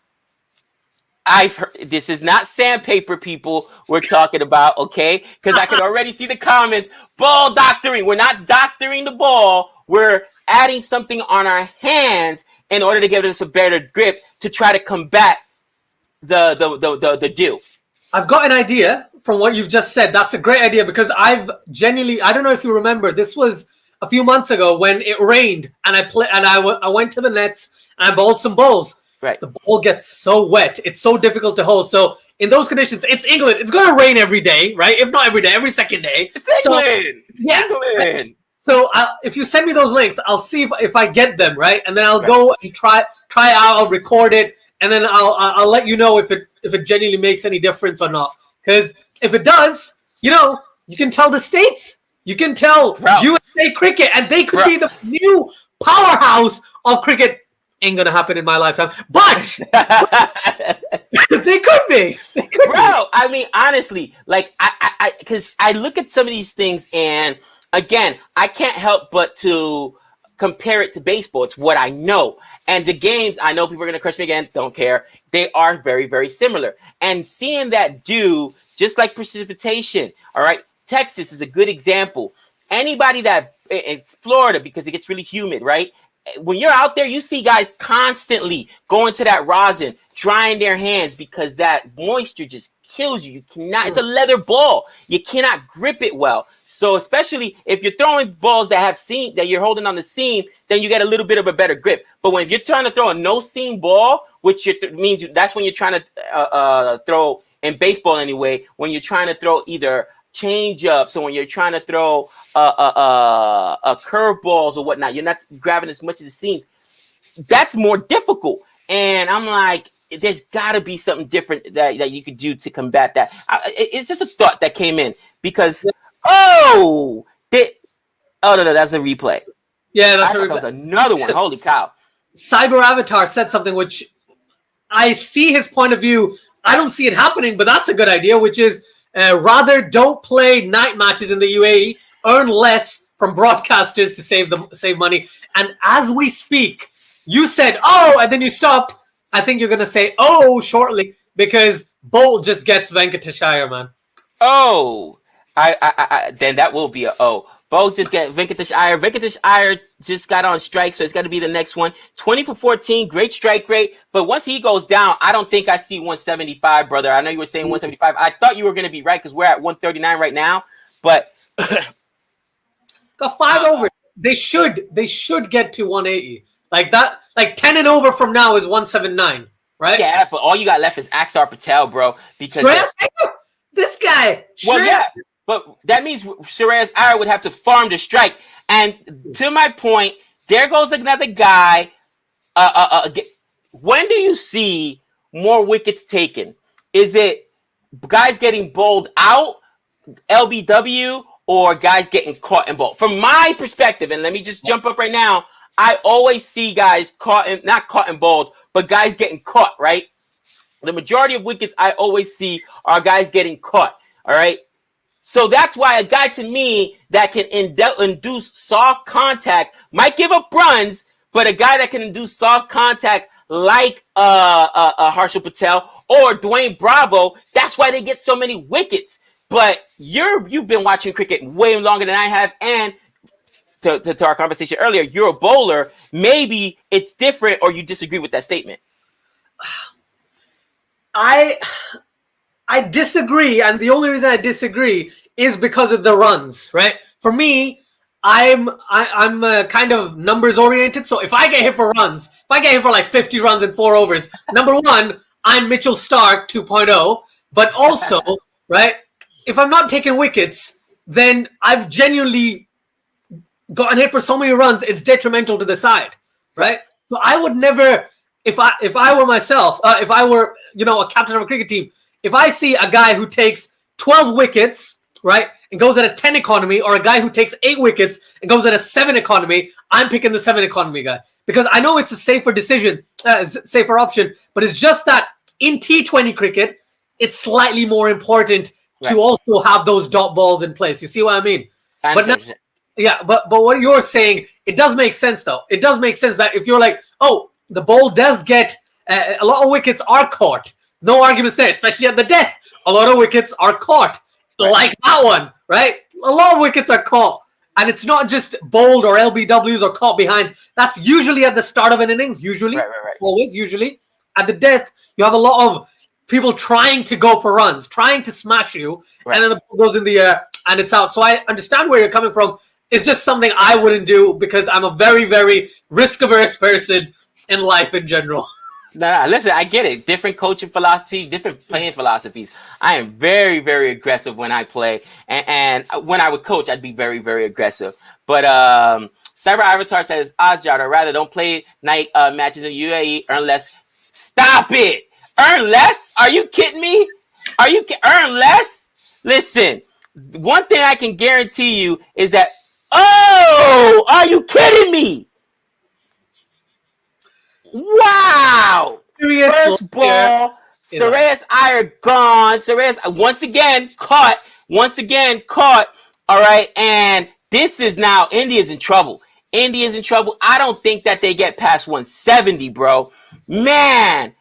I've heard this is not sandpaper, people we're talking about, okay? Because I can already see the comments. Ball doctoring. We're not doctoring the ball. We're adding something on our hands in order to give us a better grip to try to combat the dew. I've got an idea from what you've just said. That's a great idea, because I don't know if you remember, this was a few months ago when it rained, and I went to the nets and I bowled some balls. Right. The ball gets so wet. It's so difficult to hold. So in those conditions, it's England. It's going to rain every day, right? If not every day, every second day. It's England. England. So if you send me those links, I'll see if I get them, right? And then I'll go and try out. I'll record it, and then I'll let you know if it genuinely makes any difference or not. Because if it does, You can tell the States. You can tell USA Cricket, and they could be the new powerhouse of cricket. Ain't gonna happen in my lifetime, but they could be. Bro, I mean, honestly, like because I look at some of these things, and again, I can't help but to compare it to baseball. It's what I know, and the games. I know people are gonna crush me again. Don't care. They are very, very similar, and seeing that do just like precipitation. All right, Texas is a good example. Anybody that it's Florida because it gets really humid, right? When you're out there, you see guys constantly going to that rosin, drying their hands because that moisture just kills you. You cannot, it's a leather ball. You cannot grip it well. So especially if you're throwing balls that have seam, that you're holding on the seam, then you get a little bit of a better grip. But when you're trying to throw a no seam ball, which means that's when you're trying to throw in baseball anyway, when you're trying to throw either change ups, or when you're trying to throw curveballs or whatnot, you're not grabbing as much of the seams. That's more difficult. And I'm like, there's got to be something different that you could do to combat that. It's just a thought that came in because no, that's a replay. Yeah, that's that was another one. Holy cow! Cyber Avatar said something which I see his point of view. I don't see it happening, but that's a good idea, which is rather don't play night matches in the UAE, earn less from broadcasters to save money. And as we speak, you said, oh, and then you stopped. I think you're going to say, oh, shortly, because Bolt just gets Venkatesh Iyer, man. Oh, then that will be a oh. Both just get Venkatesh Iyer. Venkatesh Iyer just got on strike, so it's got to be the next one. 20 for 14, great strike rate. But once he goes down, I don't think I see 175, brother. I know you were saying 175. I thought you were going to be right because we're at 139 right now. But got 5 over. They should get to 180. Like that, like 10 and over from now is 179, right? Yeah, but all you got left is Harshal Patel, bro. Because Shreyas Iyer, this guy. Well, yeah. But that means Shreyas Iyer would have to farm the strike. And to my point, there goes another guy. When do you see more wickets taken? Is it guys getting bowled out, LBW, or guys getting caught and bowled? From my perspective, and let me just jump up right now, I always see guys not caught and bowled, but guys getting caught, right? The majority of wickets I always see are guys getting caught, all right? So that's why a guy to me that can induce soft contact might give up runs, but a guy that can induce soft contact like Harshal Patel or Dwayne Bravo, that's why they get so many wickets. But you've been watching cricket way longer than I have, and to our conversation earlier, you're a bowler. Maybe it's different, or you disagree with that statement. I disagree, and the only reason I disagree is because of the runs, right? For me, I'm kind of numbers oriented. So if I get hit for runs, if I get hit for like 50 runs in 4 overs, number one, I'm Mitchell Stark 2.0. But also, right, if I'm not taking wickets, then I've genuinely gotten hit for so many runs, it's detrimental to the side, right? So I would never, if I were myself, if I were, a captain of a cricket team, if I see a guy who takes 12 wickets, right, and goes at a 10 economy, or a guy who takes 8 wickets and goes at a 7 economy, I'm picking the 7 economy guy because I know it's a safer decision, safer option, but it's just that in T20 cricket, it's slightly more important to also have those dot balls in place. You see what I mean? But what you're saying, it does make sense though. It does make sense that if you're like, oh, the ball does get a lot of wickets are caught. No arguments there, especially at the death. A lot of wickets are caught, like that one, right? A lot of wickets are caught. And it's not just bowled or LBWs or caught behind. That's usually at the start of an innings, usually. Always, usually. At the death, you have a lot of people trying to go for runs, trying to smash you, and then the ball goes in the air and it's out. So I understand where you're coming from. It's just something I wouldn't do because I'm a very, very risk-averse person in life in general. No, listen, I get it. Different coaching philosophy, different playing philosophies. I am very, very aggressive when I play. And when I would coach, I'd be very, very aggressive. But Cyber Avatar says, Asjad, or rather, don't play night matches in UAE, earn less. Stop it! Earn less? Are you kidding me? Earn less? Listen, one thing I can guarantee you is that, oh, are you kidding me? Wow. Serious First ball, Shreyas Iyer gone. Shreyas once again caught. All right, and this is now India's in trouble. India's in trouble. I don't think that they get past 170, bro. Man,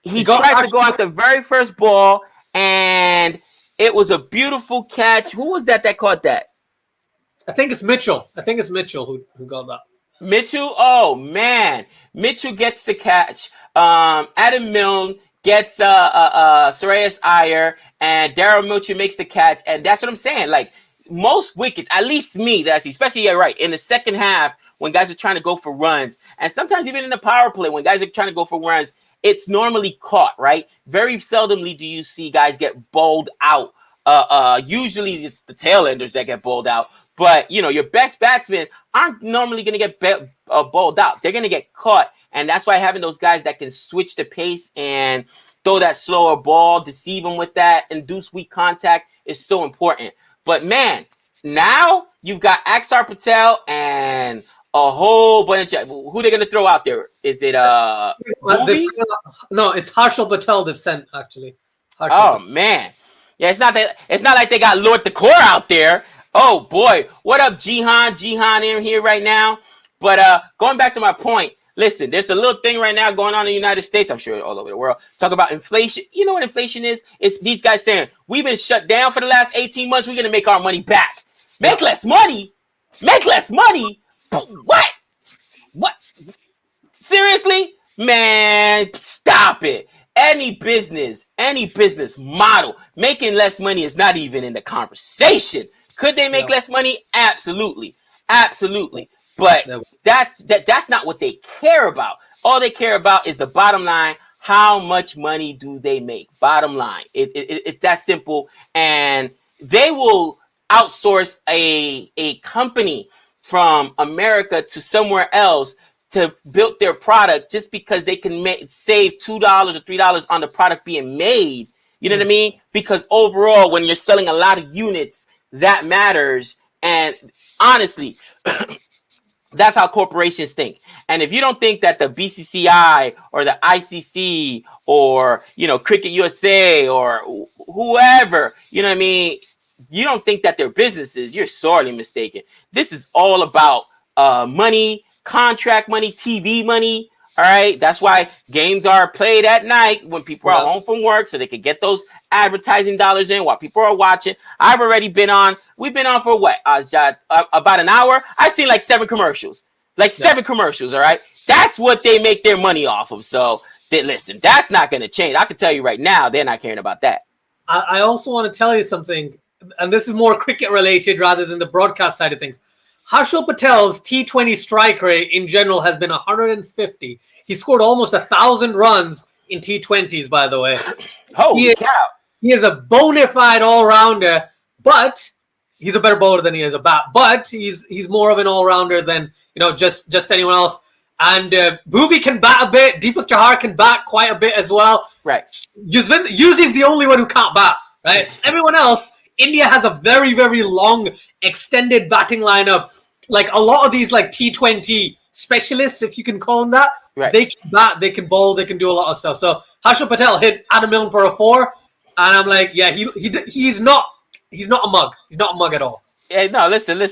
he tried to go out the very first ball, and it was a beautiful catch. Who was that caught that? I think it's Mitchell. Who got that. Mitchell? Oh, man. Mitchell gets the catch. Adam Milne gets Shreyas Iyer, and Daryl Mitchell makes the catch. And that's what I'm saying. Like, most wickets, at least me that I see, especially, yeah, right, in the second half when guys are trying to go for runs, and sometimes even in the power play when guys are trying to go for runs, it's normally caught, right? Very seldomly do you see guys get bowled out. Usually it's the tail enders that get bowled out. But, you know, your best batsmen aren't normally going to get bowled out. They're going to get caught. And that's why having those guys that can switch the pace and throw that slower ball, deceive them with that, induce weak contact is so important. But, man, now you've got Harshal Patel and a whole bunch of... Who they're going to throw out there? Is it No, it's Harshal Patel they've sent, actually. Man. Yeah, it's not like they got Lord the Core out there. Oh, boy. What up, Jihan? Jihan in here right now. But going back to my point, listen, there's a little thing right now going on in the United States, I'm sure all over the world, talk about inflation. You know what inflation is? It's these guys saying, we've been shut down for the last 18 months. We're going to make our money back. Make less money? Make less money? What? Seriously? Man, stop it. Any business model, making less money is not even in the conversation. Could they make less money? Absolutely. But that's not what they care about. All they care about is the bottom line. How much money do they make? Bottom line. It's that simple. And they will outsource a company from America to somewhere else to build their product just because they can save $2 or $3 on the product being made. You know what I mean? Because overall, when you're selling a lot of units, that matters. And honestly, that's how corporations think. And if you don't think that the BCCI or the ICC or, you know, Cricket USA or whoever, you know what I mean, you don't think that they're businesses, you're sorely mistaken. This is all about money, contract money, TV money. All right. That's why games are played at night when people are home from work so they can get those advertising dollars in while people are watching. We've been on for what, Asjad? About an hour. I've seen like 7 commercials. All right. That's what they make their money off of. So listen, that's not going to change. I can tell you right now, they're not caring about that. I also want to tell you something, and this is more cricket related rather than the broadcast side of things. Harshal Patel's T20 strike rate in general has been 150. He scored almost 1,000 runs in T20s, by the way. Holy cow. He is a bona fide all-rounder, but he's a better bowler than he is a bat. But he's more of an all-rounder than, you know, just anyone else. And Bhuvi can bat a bit. Deepak Chahar can bat quite a bit as well. Right. Yuzi's the only one who can't bat, right? Everyone else, India has a very, very long, extended batting lineup. Like a lot of these like T20 specialists, if you can call them that, they can bat, they can bowl, they can do a lot of stuff. So Harshal Patel hit Adam Milne for a 4, and I'm like, yeah, he's not a mug. He's not a mug at all. Yeah, no, listen. He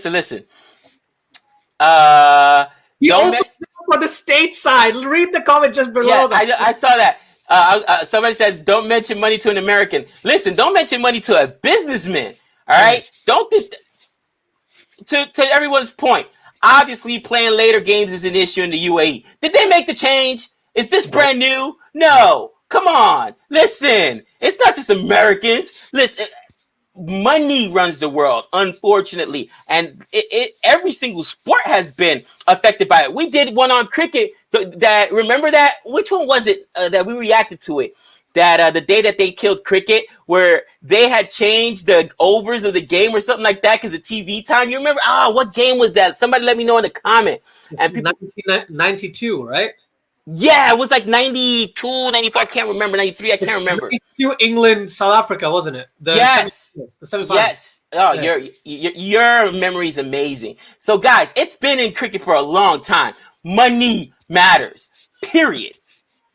opened for the stateside. Read the comment just below that. I saw that. Somebody says, don't mention money to an American. Listen, don't mention money to a businessman. All right? Don't just... To everyone's point, obviously playing later games is an issue in the UAE. Did they make the change? Is this brand new? No. Come on. Listen, it's not just Americans. Listen, money runs the world, unfortunately. And every single sport has been affected by it. We did one on cricket. Remember that? Which one was it that we reacted to it? That the day that they killed cricket, where they had changed the overs of the game or something like that because of TV time. You remember? What game was that? Somebody let me know in the comment. And 1992, right? Yeah, it was like 92, 94. I can't remember. 93, I can't remember. 92 England, South Africa, wasn't it? Yes. The semifinal. Oh, Yeah. your memory is amazing. So, guys, it's been in cricket for a long time. Money matters. Period.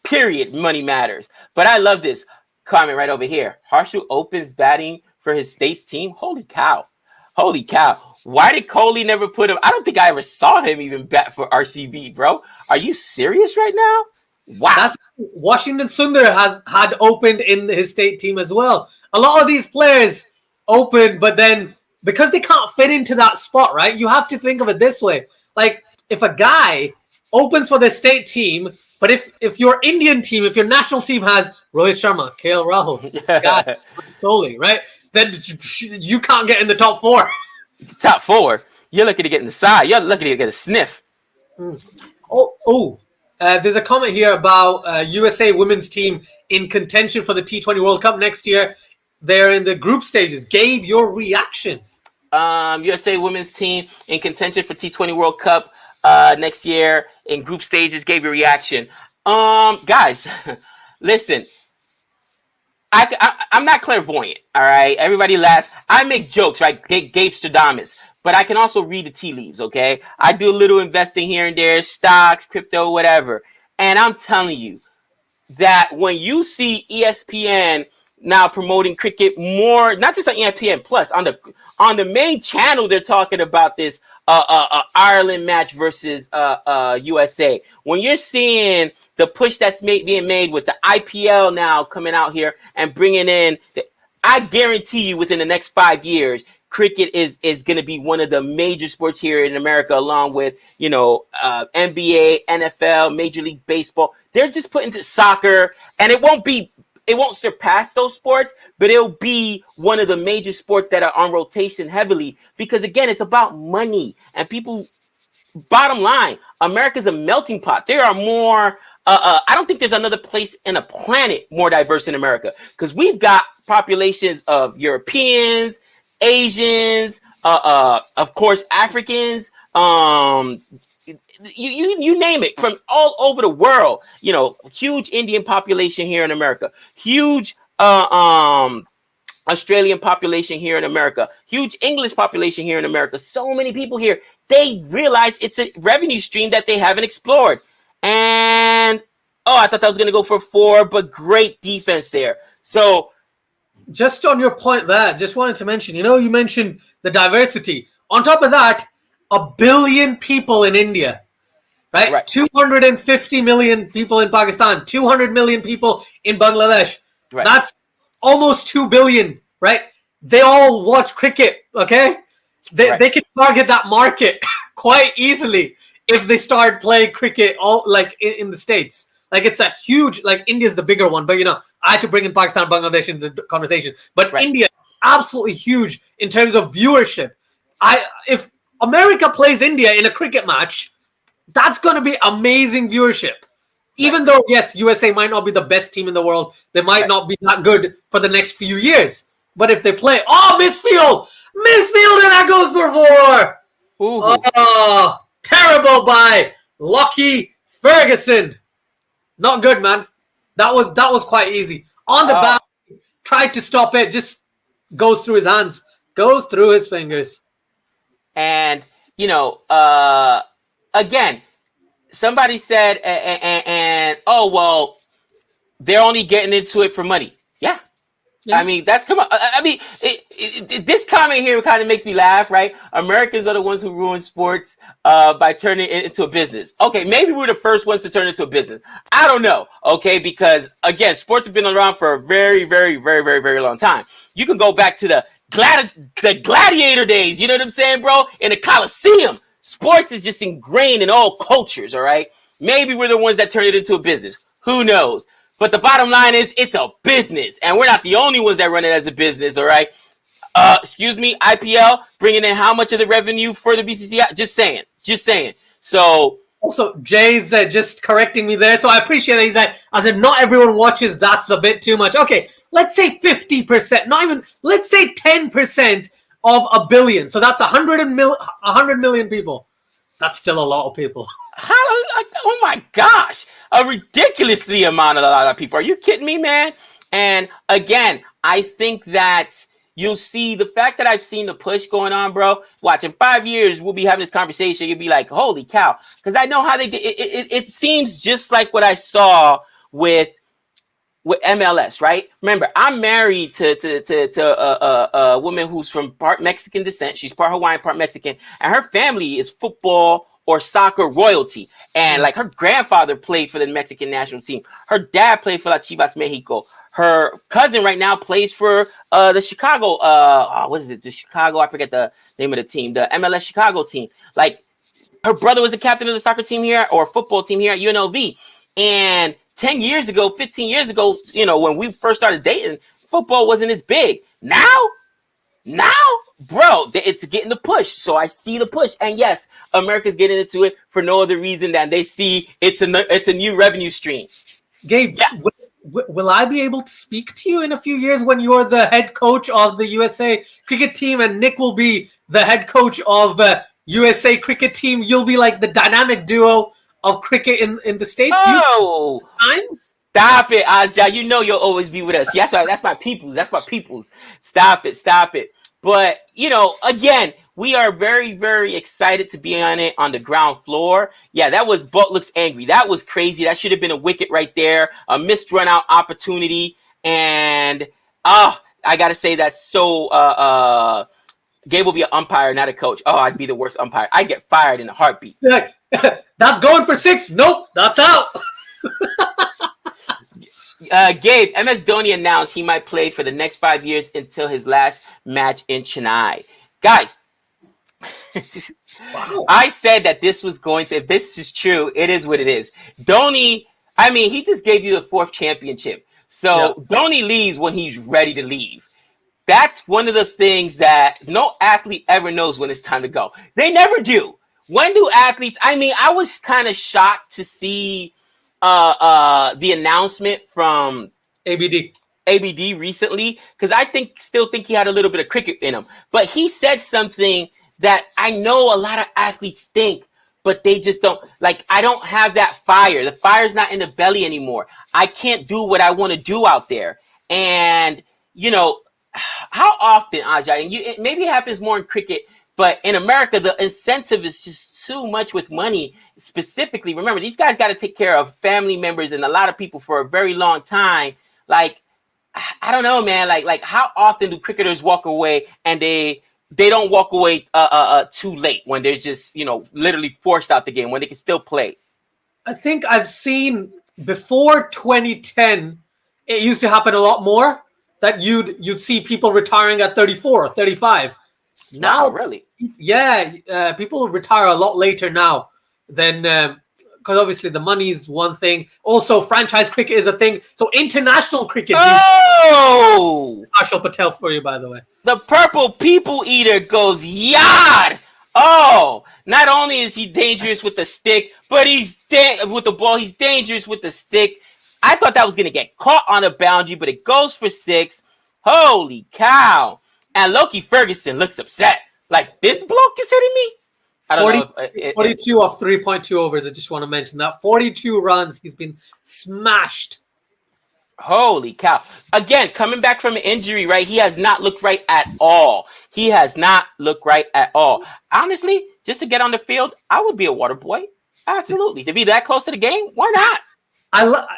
Period. Money matters. But I love this comment right over here. Harshal opens batting for his state's team. Holy cow. Holy cow. Why did Kohli never put him? I don't think I ever saw him even bat for RCB, bro. Are you serious right now? Wow. That's Washington Sundar has had opened in his state team as well. A lot of these players open, but then because they can't fit into that spot, right? You have to think of it this way. Like if a guy opens for the state team, but if your Indian team, if your national team has Rohit Sharma, KL Rahul, this guy, Kohli, right? Then you can't get in the top four. Top four. You're lucky to get in the side. You're lucky to get a sniff. There's a comment here about USA women's team in contention for the T20 World Cup next year. They're in the group stages. Gabe, your reaction? USA women's team in contention for T20 World Cup next year in group stages. Gave your reaction. Guys, listen. I'm not clairvoyant, all right? Everybody laughs. I make jokes, right? Gabe Stradamus. But I can also read the tea leaves, okay? I do a little investing here and there, stocks, crypto, whatever. And I'm telling you that when you see ESPN now promoting cricket more, not just on ESPN Plus, on the main channel, they're talking about this Ireland match versus USA. When you're seeing the push that's being made with the IPL now coming out here and bringing in, I guarantee you within the next 5 years, cricket is going to be one of the major sports here in America, along with, NBA, NFL, Major League Baseball. They're just putting to soccer, and it won't surpass those sports, but it'll be one of the major sports that are on rotation heavily because, again, it's about money. And people, bottom line, America's a melting pot. There are more, I don't think there's another place in a planet more diverse than America because we've got populations of Europeans, Asians, of course, Africans, you name it, from all over the world. Huge Indian population here in America, huge Australian population here in America, huge English population here in America. So many people here. They realize it's a revenue stream that they haven't explored. And I thought that was going to go for 4, but great defense there. So just on your point there, just wanted to mention, you mentioned the diversity. On top of that, 1 billion people in India, right? 250 million people in Pakistan, 200 million people in Bangladesh. Right. That's almost 2 billion, right? They all watch cricket, okay? They can target that market quite easily if they start playing cricket in the States. Like it's a huge, India's the bigger one, but I had to bring in Pakistan and Bangladesh in the conversation. But India is absolutely huge in terms of viewership. If America plays India in a cricket match, that's going to be amazing viewership. Even though, yes, USA might not be the best team in the world. They might not be that good for the next few years. But if they play, misfield, and that goes for 4. Terrible by Lockie Ferguson. Not good, man. That was quite easy. On the bat, tried to stop it, just goes through his hands, goes through his fingers. And, again, somebody said, they're only getting into it for money. Yeah. I mean, this comment here kind of makes me laugh, right? Americans are the ones who ruin sports by turning it into a business. Okay, maybe we're the first ones to turn it into a business. I don't know, okay? Because, again, sports have been around for a very, very, very, very, very long time. You can go back to the gladiator days, you know what I'm saying, bro? In the Coliseum. Sports is just ingrained in all cultures, all right? Maybe we're the ones that turn it into a business. Who knows? But the bottom line is it's a business, and we're not the only ones that run it as a business, all right? IPL, bringing in how much of the revenue for the BCCI? Just saying. So also, Jay's just correcting me there, so I appreciate it. He's like, I said, not everyone watches. That's a bit too much. Okay, let's say 50%, let's say 10% of 1 billion. So that's 100 million people. That's still a lot of people. Oh my gosh, a ridiculously amount of a lot of people. Are you kidding me, man? And again, I think that you'll see the fact that I've seen the push going on, bro. Watch, in 5 years, we'll be having this conversation. You'll be like, holy cow. Because I know how they did it. It seems just like what I saw with MLS, right? Remember, I'm married to a woman who's from part Mexican descent. She's part Hawaiian, part Mexican, and her family is football or soccer royalty. And like her grandfather played for the Mexican national team. Her dad played for La Chivas Mexico. Her cousin right now plays for the Chicago. What is it? The Chicago. I forget the name of the team. The MLS Chicago team. Like her brother was the captain of the soccer team here or football team here at UNLV. And 10 years ago, 15 years ago, you know, when we first started dating, football wasn't as big. Now, bro, it's getting the push. So I see the push. And yes, America's getting into it for no other reason than they see it's a new revenue stream. Gabe, yeah. Will I be able to speak to you in a few years when you're the head coach of the USA cricket team and Nick will be the head coach of USA cricket team? You'll be like the dynamic duo of cricket in the States. Oh, stop it, Asjad. You know you'll always be with us. Yes, that's my peoples. That's my peoples. Stop it. But, you know, again, we are very, very excited to be on it on the ground floor. Yeah, that was Butt looks angry. That was crazy. That should have been a wicket right there. A missed run out opportunity. And, I got to say that's so, Gabe will be an umpire, not a coach. Oh, I'd be the worst umpire. I'd get fired in a heartbeat. That's going for 6. Nope, that's out. Gabe, MS Dhoni announced he might play for the next 5 years until his last match in Chennai. Guys, wow. I said that this was going to, if this is true, it is what it is. Dhoni, I mean, he just gave you the 4th championship. So yeah. Dhoni leaves when he's ready to leave. That's one of the things that no athlete ever knows when it's time to go. They never do. When do athletes, I mean, I was kind of shocked to see the announcement from ABD recently, because I still think he had a little bit of cricket in him. But he said something that I know a lot of athletes think, but they just don't. Like, I don't have that fire. The fire's not in the belly anymore. I can't do what I want to do out there. And, you know, how often, Asjad, and maybe it happens more in cricket, but in America, the incentive is just too much with money. Specifically, remember, these guys got to take care of family members and a lot of people for a very long time. Like, I don't know, man. Like how often do cricketers walk away and they don't walk away too late when they're just, you know, literally forced out the game when they can still play? I think I've seen before 2010, it used to happen a lot more that you'd see people retiring at 34 or 35. Now, really? Yeah, people retire a lot later now than because obviously the money is one thing. Also, franchise cricket is a thing. So international cricket. Oh, Harshal Patel for you, by the way. The purple people eater goes yard. Oh, not only is he dangerous with the stick, but he's with the ball. He's dangerous with the stick. I thought that was gonna get caught on a boundary, but it goes for 6. Holy cow! And Loki Ferguson looks upset. Like, this bloke is hitting me? I don't know. 42 off 3.2 overs. I just want to mention that. 42 runs. He's been smashed. Holy cow. Again, coming back from an injury, right? He has not looked right at all. Honestly, just to get on the field, I would be a water boy. Absolutely. To be that close to the game, why not?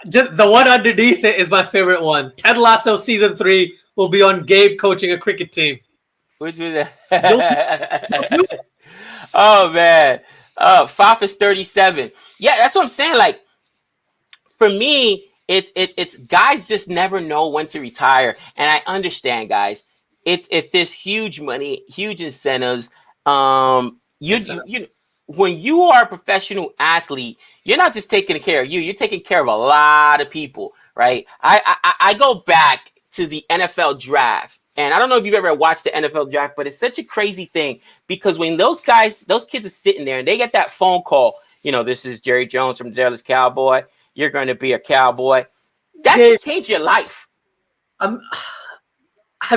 The one underneath it is my favorite one. Ted Lasso season 3 will be on Gabe coaching a cricket team. Which was that? Oh man. Fafis 37. Yeah, that's what I'm saying. Like, for me, it's guys just never know when to retire. And I understand, guys. If there's huge money, huge incentives, you when you are a professional athlete, you're not just taking care of you, you're taking care of a lot of people, right? I go back to the NFL draft. And I don't know if you've ever watched the NFL draft, but it's such a crazy thing because when those kids are sitting there and they get that phone call, you know, this is Jerry Jones from the Dallas Cowboy. You're going to be a Cowboy. That just changed your life. Have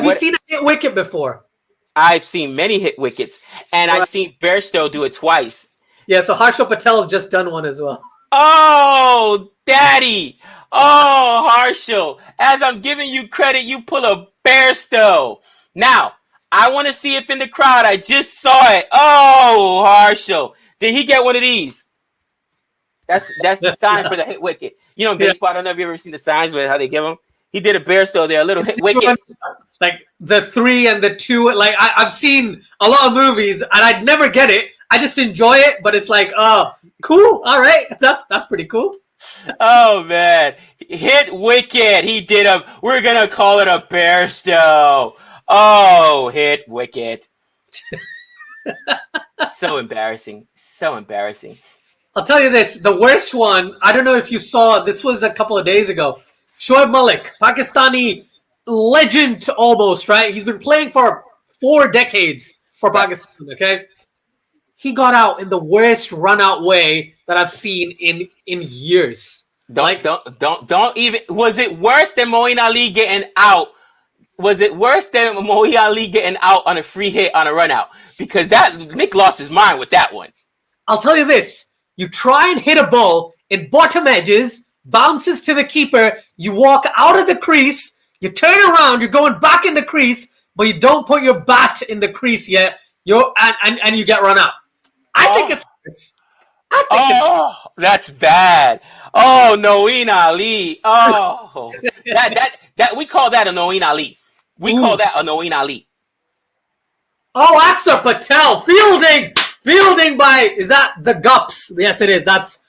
you seen a hit wicket before? I've seen many hit wickets, and I've seen Bairstow do it twice. Yeah, so Harshal Patel's just done one as well. Oh, daddy. Oh, Harshal. As I'm giving you credit, you pull a Bairstow. Now, I want to see if in the crowd, I just saw it. Oh, Harshal. Did he get one of these? That's the sign for the hit wicket. You know, in baseball, I don't know if you ever seen the signs with how they give them. He did a bear stow there, a little hit wicket. Like the 3 and the 2. Like I've seen a lot of movies and I'd never get it. I just enjoy it, but it's like, oh, cool. All right, that's pretty cool. Oh man, hit wicket. He did we're gonna call it a bear stow. Oh, hit wicket. So embarrassing. So embarrassing. I'll tell you this, the worst one, I don't know if you saw, this was a couple of days ago. Shoaib Malik, Pakistani legend almost, right? He's been playing for 4 decades for Pakistan, okay? He got out in the worst run-out way that I've seen in years. Don't even. Was it worse than Moeen Ali getting out? Was it worse than Moeen Ali getting out on a free hit on a run-out? Because Nick lost his mind with that one. I'll tell you this. You try and hit a ball in bottom edges, bounces to the keeper, you walk out of the crease, you turn around, you're going back in the crease, but you don't put your bat in the crease yet, and you get run out. I think it's that's bad. Oh, Moeen Ali. Oh, that we call that a Moeen Ali. We call that a Moeen Ali. Oh, Harshal Patel fielding by, is that the Gups? Yes, it is. That's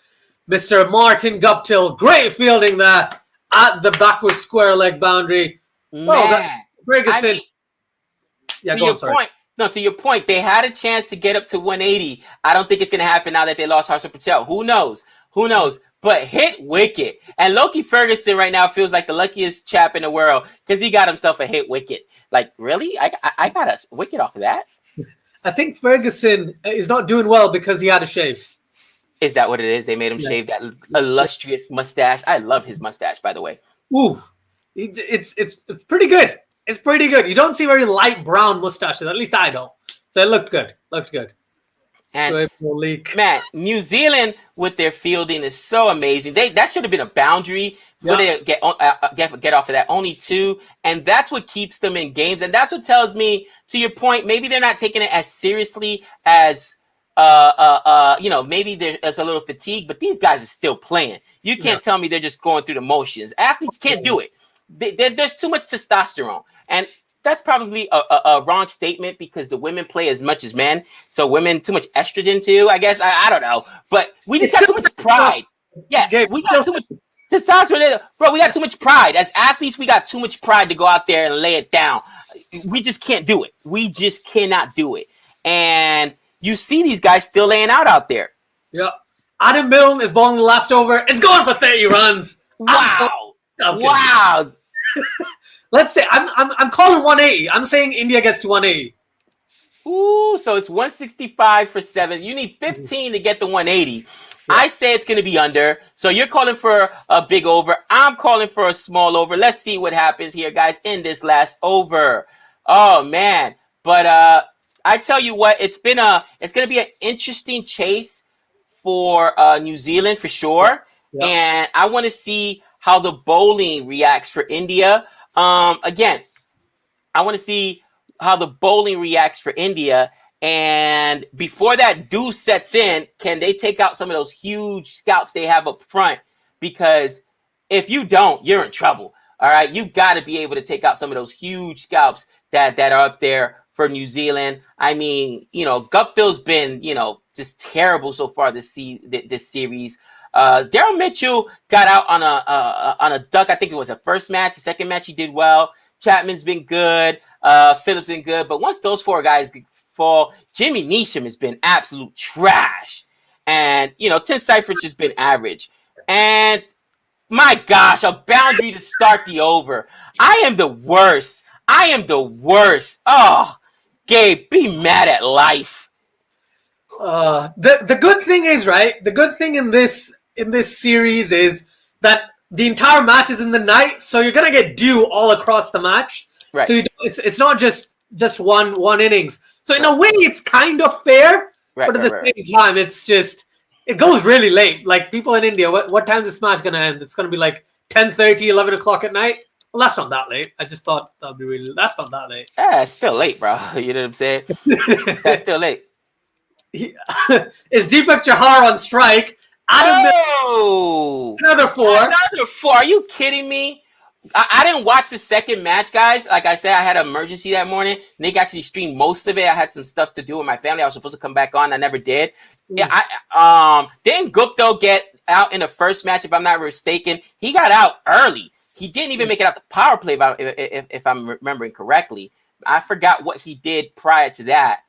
Mr. Martin Guptill. Great fielding there at the backward square leg boundary. Well, Ferguson. To your point, they had a chance to get up to 180. I don't think it's going to happen now that they lost Harshal Patel. Who knows? But hit wicket. And Loki Ferguson right now feels like the luckiest chap in the world because he got himself a hit wicket. Like, really? I got a wicket off of that? I think Ferguson is not doing well because he had a shave. Is that what it is? They made him shave that illustrious mustache. I love his mustache, by the way. Oof. It's pretty good. It's pretty good. You don't see very light brown mustaches. At least I don't. So it looked good. And man, New Zealand with their fielding is so amazing. That should have been a boundary. Where they get off of that, only 2, and that's what keeps them in games, and that's what tells me, to your point, maybe they're not taking it as seriously as maybe there's a little fatigue, but these guys are still playing. You can't tell me they're just going through the motions. Athletes can't do it. There's too much testosterone, and that's probably a wrong statement because the women play as much as men, so women too much estrogen too. I guess I don't know, but we just got too much pride. Yeah, we got too much. Testosterone, bro, we got too much pride. As athletes, we got too much pride to go out there and lay it down. We just can't do it. We just cannot do it. And you see these guys still laying out there. Yeah. Adam Milne is bowling the last over. It's going for 30 runs. Wow. Wow. Let's say I'm calling 180. I'm saying India gets to 180. Ooh, so it's 165 for 7. You need 15 to get the 180. I say it's going to be under. So you're calling for a big over. I'm calling for a small over. Let's see what happens here, guys, in this last over. Oh, man. But I tell you what, it's going to be an interesting chase for New Zealand for sure. Yeah. And I want to see how the bowling reacts for India. Again, I want to see how the bowling reacts for India. And before that deuce sets in, can they take out some of those huge scalps they have up front? Because if you don't, you're in trouble. All right. You got to be able to take out some of those huge scalps that are up there for New Zealand. I mean, Guptill's been, just terrible so far this series. Daryl Mitchell got out on a duck. I think it was a first match. The second match, he did well. Chapman's been good. Phillips been good. But once those 4 guys fall, Jimmy Neesham has been absolute trash. And, Tim Seifert has been average. And my gosh, a boundary to start the over. I am the worst. Oh, Gabe, be mad at life. The good thing is, right? The good thing in this series is that the entire match is in the night, so you're gonna get dew all across the match. Right. So it's not just one innings. So in a way, it's kind of fair, but at the same time, it's just it goes really late. Like people in India, what time is this match gonna end? It's gonna be like 10:30, 11 o'clock at night. Well, that's not that late. I just thought that'd be really. That's not that late. Yeah, it's still late, bro. You know what I'm saying? That's still late. Is Deepak Chahar on strike? Oh, another 4. Another 4. Are you kidding me? I didn't watch the second match, guys. Like I said, I had an emergency that morning. Nick actually streamed most of it. I had some stuff to do with my family. I was supposed to come back on. I never did. Yeah, didn't Gupta get out in the first match, if I'm not mistaken? He got out early. He didn't even make it out the power play, if I'm remembering correctly. I forgot what he did prior to that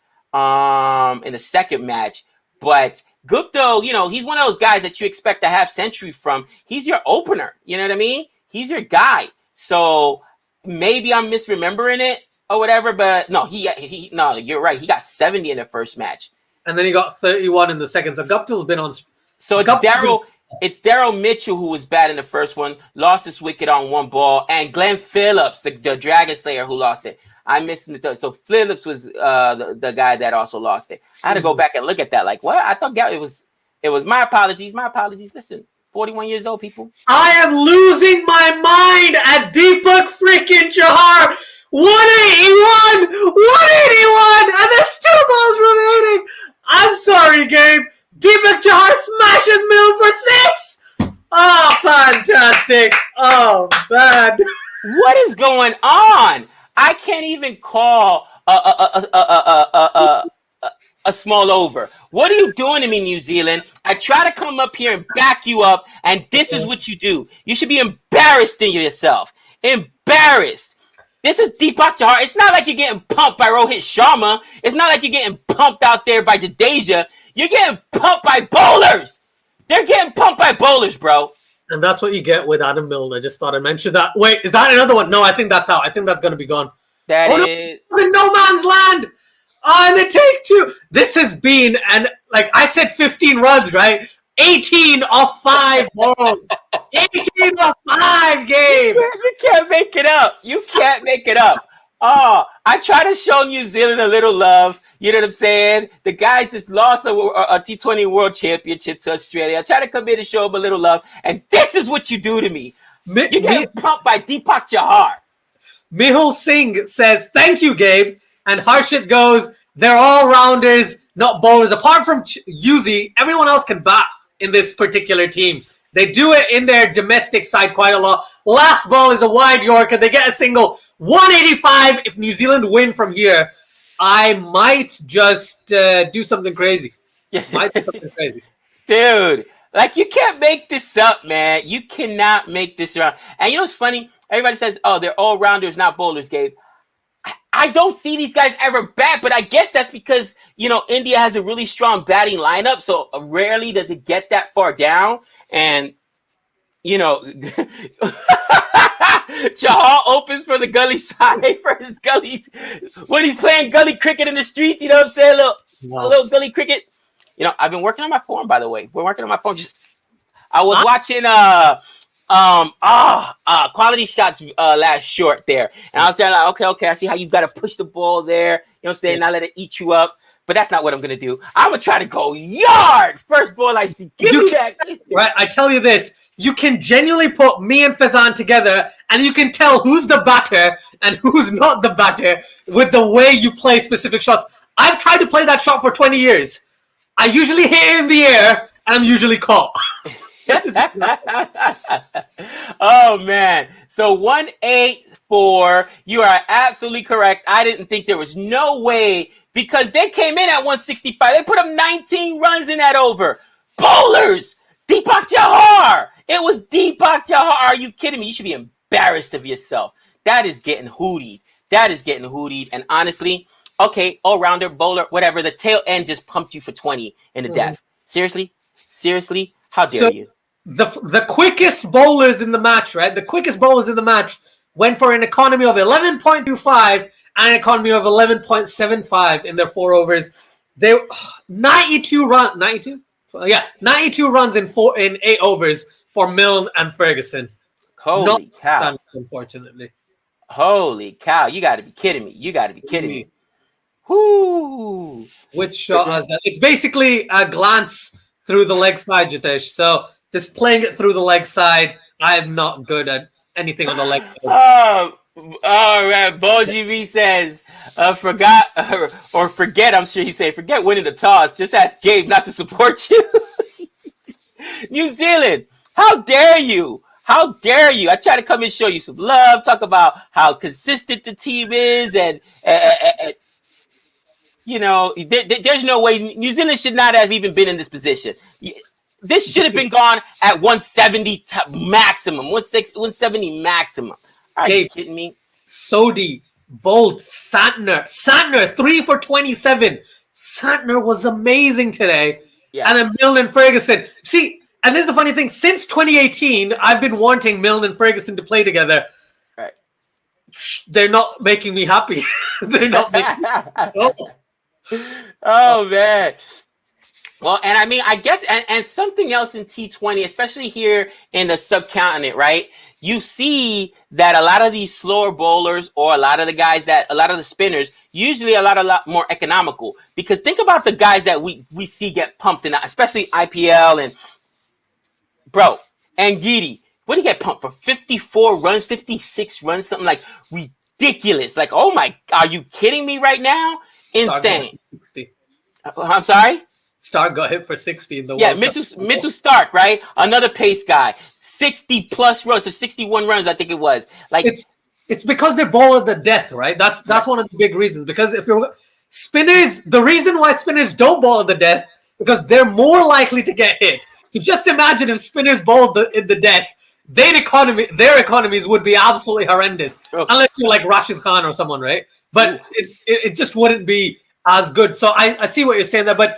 in the second match. But Gupta, you know, he's one of those guys that you expect to have century from. He's your opener. You know what I mean? He's your guy. So maybe I'm misremembering it or whatever. But no, no, you're right. He got 70 in the first match. And then he got 31 in the second. So Gupta's been on. So it's Daryl Mitchell who was bad in the first one, lost his wicket on 1 ball, and Glenn Phillips, the Dragon Slayer, who lost it. I missed him. So Phillips was the guy that also lost it. I had to go back and look at that. Like, what? I thought it was my apologies. My apologies. Listen, 41 years old, people. I am losing my mind at Deepak freaking Chahar. 181! 181! And there's 2 balls remaining. I'm sorry, Gabe. Deepak Chahar smashes Mill for 6. Oh, fantastic. Oh, man. What is going on? I can't even call a small over. What are you doing to me, New Zealand? I try to come up here and back you up, and this is what you do. You should be embarrassed in yourself. Embarrassed. This is Deepak Chahar. It's not like you're getting pumped by Rohit Sharma. It's not like you're getting pumped out there by Jadeja. You're getting pumped by bowlers. They're getting pumped by bowlers, bro. And that's what you get with Adam Milne. I just thought I mentioned that. Wait, is that another one? No, I think that's out. I think that's going to be gone. That is... It's in no man's land. And they take 2. This has been, and like I said, 15 runs, right? 18 off 5 balls. 18 off 5, Gabe. You can't make it up. You can't make it up. Oh, I try to show New Zealand a little love. You know what I'm saying? The guys just lost a T20 World Championship to Australia. I try to come here to show them a little love. And this is what you do to me. You get pumped by Deepak Chahar. Mihul Singh says, thank you, Gabe. And Harshit goes, they're all-rounders, not bowlers. Apart from Yuzi, everyone else can bat in this particular team. They do it in their domestic side quite a lot. Last ball is a wide Yorker. They get a single. 185. If New Zealand win from here, I might just do something crazy. Might do something crazy. Dude, like, you can't make this up, man. You cannot make this up. And you know what's funny? Everybody says, oh, they're all-rounders, not bowlers, Gabe. I don't see these guys ever bat, but I guess that's because, you know, India has a really strong batting lineup, so rarely does it get that far down. And, you know, Chahal opens for the gully side for his gullies. When he's playing gully cricket in the streets, you know what I'm saying? A little gully cricket. You know, I've been working on my form, by the way. We're working on my form. I was watching quality shots last short there. And I was saying, like, okay, I see how you've got to push the ball there. You know what I'm saying? Not let it eat you up. But that's not what I'm going to do. I'm going to try to go yard. First ball I see. Give me that. Right, I tell you this. You can genuinely put me and Fazan together, and you can tell who's the batter and who's not the batter with the way you play specific shots. I've tried to play that shot for 20 years. I usually hit it in the air, and I'm usually caught. Oh, man. So 184. You are absolutely correct. I didn't think there was no way, because they came in at 165. They put up 19 runs in that over. Bowlers! Deepak Chahar! It was Deepak Chahar. Are you kidding me? You should be embarrassed of yourself. That is getting hootied. And honestly, okay, all-rounder, bowler, whatever. The tail end just pumped you for 20 in the death. Seriously? How dare you? The quickest bowlers in the match, right? The quickest bowlers in the match went for an economy of 11.25 and an economy of 11.75 in their 4 overs. They 92 runs. 92? Yeah, 92 runs in 8 overs for Milne and Ferguson. Holy cow! Unfortunately. Holy cow! You got to be kidding me! Whoo! Which shot was that? It's basically a glance through the leg side, Jitesh. So just playing it through the leg side, I'm not good at anything on the leg side. Oh, all right. Bo GV says, forget. I'm sure he said, forget winning the toss. Just ask Gabe not to support you. New Zealand, how dare you? How dare you? I try to come and show you some love, talk about how consistent the team is, and there's no way New Zealand should not have even been in this position. This should have been gone at 170 maximum, 170 maximum. Are you kidding me? Sodhi, Bolt, Santner, 3 for 27. Santner was amazing today. Yes. And then Milne and Ferguson. See, and this is the funny thing. Since 2018, I've been wanting Milne and Ferguson to play together. Right. They're not making me happy. They're not making me happy. Oh, man. Well, and I mean, I guess, and something else in T20, especially here in the subcontinent, right? You see that a lot of these slower bowlers or a lot of the spinners, usually a lot more economical. Because think about the guys that we see get pumped in, especially IPL and, bro, Angidi. What did he get pumped for? 54 runs, 56 runs, something like ridiculous. Like, oh my, are you kidding me right now? Insane. 60. I'm sorry? Stark got hit for 60 in the World Cup. Mitchell Stark, right? Another pace guy. 60 plus runs, or 61 runs, I think it was. Like it's because they bowl at the death, right? That's one of the big reasons. Because if you're spinners, the reason why spinners don't bowl at the death, because they're more likely to get hit. So just imagine if spinners bowled in the death, their economies would be absolutely horrendous. Oh. Unless you're like Rashid Khan or someone, right? But it just wouldn't be as good. So I see what you're saying there, but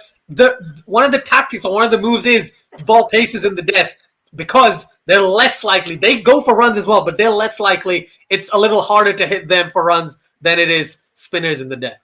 one of the tactics or one of the moves is ball paces in the death because they're less likely. They go for runs as well, but they're less likely. It's a little harder to hit them for runs than it is spinners in the death.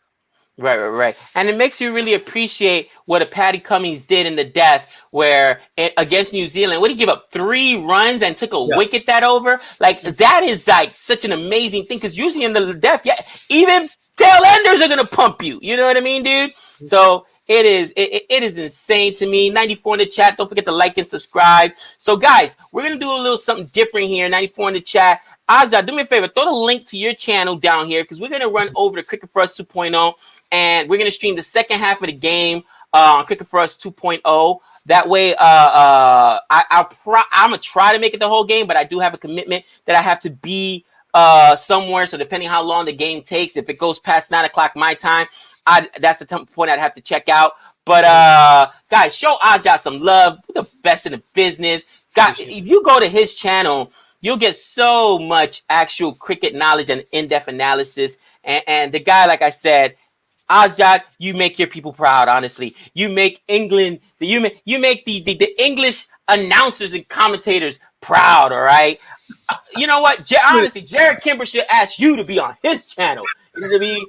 Right. And it makes you really appreciate what a Paddy Cummins did in the death where against New Zealand, what did he give up 3 runs and took a wicket that over? Like that is like such an amazing thing because usually in the death, even tail enders are going to pump you. You know what I mean, dude? So it is insane to me. 94 in the chat. Don't forget to like and subscribe. So guys, we're going to do a little something different here. 94 in the chat. Asjad, do me a favor. Throw the link to your channel down here because we're going to run over to Cricket for Us 2.0 and we're going to stream the second half of the game on Cricket for Us 2.0. That way, I'm going to try to make it the whole game, but I do have a commitment that I have to be somewhere. So depending how long the game takes, if it goes past 9 o'clock my time, that's the point I'd have to check out. But guys, show Asjad some love. We're the best in the business. Guys, if you go to his channel, you'll get so much actual cricket knowledge and in-depth analysis. And the guy, like I said, Asjad, you make your people proud, honestly. You make England, you make the English announcers and commentators proud, all right? You know what? Honestly, Jared Kimber should ask you to be on his channel. You know what I mean?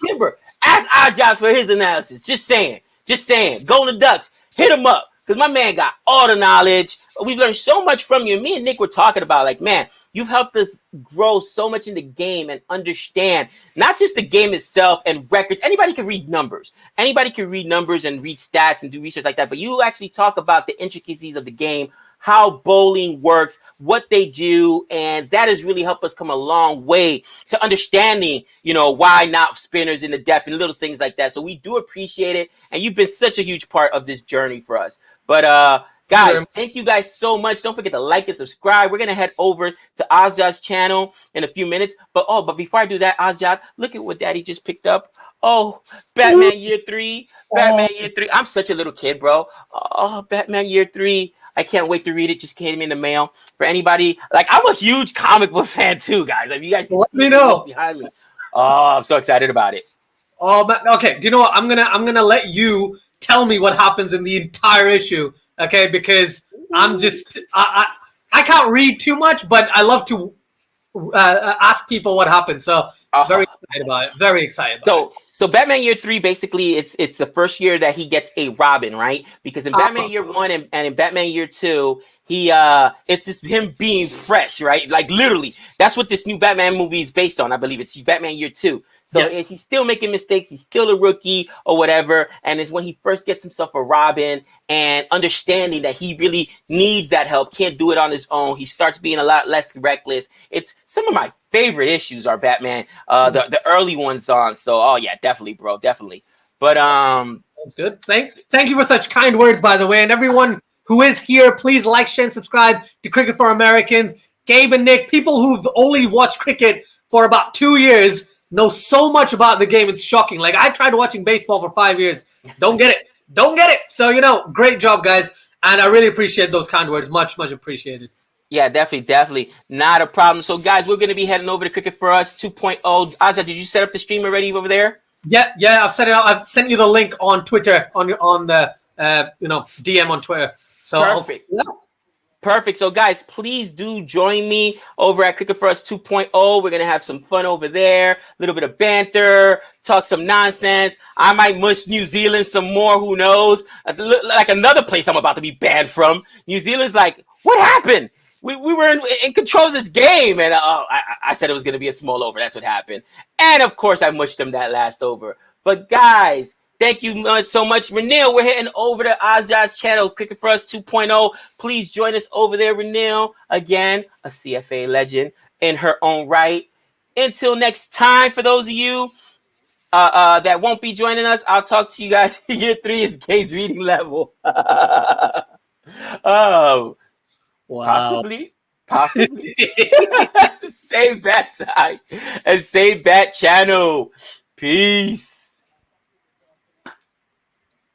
Kimber, ask Asjad for his analysis. Just saying. Golden Ducks, hit him up. Because my man got all the knowledge. We've learned so much from you. Me and Nick were talking about, like, man, you've helped us grow so much in the game and understand not just the game itself and records. Anybody can read numbers. Anybody can read numbers and read stats and do research like that. But you actually talk about the intricacies of the game, how bowling works, what they do, and that has really helped us come a long way to understanding, why not spinners in the depth and little things like that. So we do appreciate it, and you've been such a huge part of this journey for us. But guys, thank you guys so much. Don't forget to like and subscribe. We're gonna head over to Asjad's channel in a few minutes. But before I do that, Asjad, look at what Daddy just picked up. Oh, Batman Year 3. Batman Year 3. I'm such a little kid, bro. Oh, Batman Year 3. I can't wait to read it. Just came in the mail. For anybody, I'm a huge comic book fan too, guys. If you guys let me know behind me. Oh, I'm so excited about it. Oh, okay. Do you know what? I'm gonna let you tell me what happens in the entire issue, okay? Because I'm just I can't read too much, but I love to ask people what happens. So very excited about it. Very excited about it. So Batman Year 3, basically, it's the first year that he gets a Robin, right? Because in Batman Year 1 and in Batman Year 2, he it's just him being fresh, right? Like literally, that's what this new Batman movie is based on. I believe it's Batman Year 2. So Yes. he's still making mistakes. He's still a rookie or whatever. And it's when he first gets himself a Robin and understanding that he really needs that help, can't do it on his own. He starts being a lot less reckless. It's some of my favorite issues are Batman, the early ones on. So, oh yeah, definitely, bro, definitely. But That's good. Thank you for such kind words, by the way. And everyone who is here, please like, share, and subscribe to Cricket for Americans. Gabe and Nick, people who've only watched cricket for about 2 years, know so much about the game. It's shocking. Like, I tried watching baseball for 5 years. Don't get it. Don't get it. So, great job, guys. And I really appreciate those kind words. Much, much appreciated. Yeah, definitely. Not a problem. So, guys, we're going to be heading over to Cricket for Us 2.0. Asjad, did you set up the stream already over there? Yeah, I've set it up. I've sent you the link on Twitter, on the DM on Twitter. So Perfect. Perfect. So, guys, please do join me over at Cricket for Us 2.0. We're going to have some fun over there, a little bit of banter, talk some nonsense. I might mush New Zealand some more. Who knows? Like another place I'm about to be banned from. New Zealand's like, what happened? We were in control of this game. And I said it was going to be a small over. That's what happened. And, of course, I mushed them that last over. But, guys, thank you so much. Renil, we're heading over to Asjad's channel, Cricket for Us 2.0. Please join us over there, Renil. Again, a CFA legend in her own right. Until next time, for those of you that won't be joining us, I'll talk to you guys. Year 3 is Gabe's reading level. Wow. Possibly. Save that time and save that channel. Peace.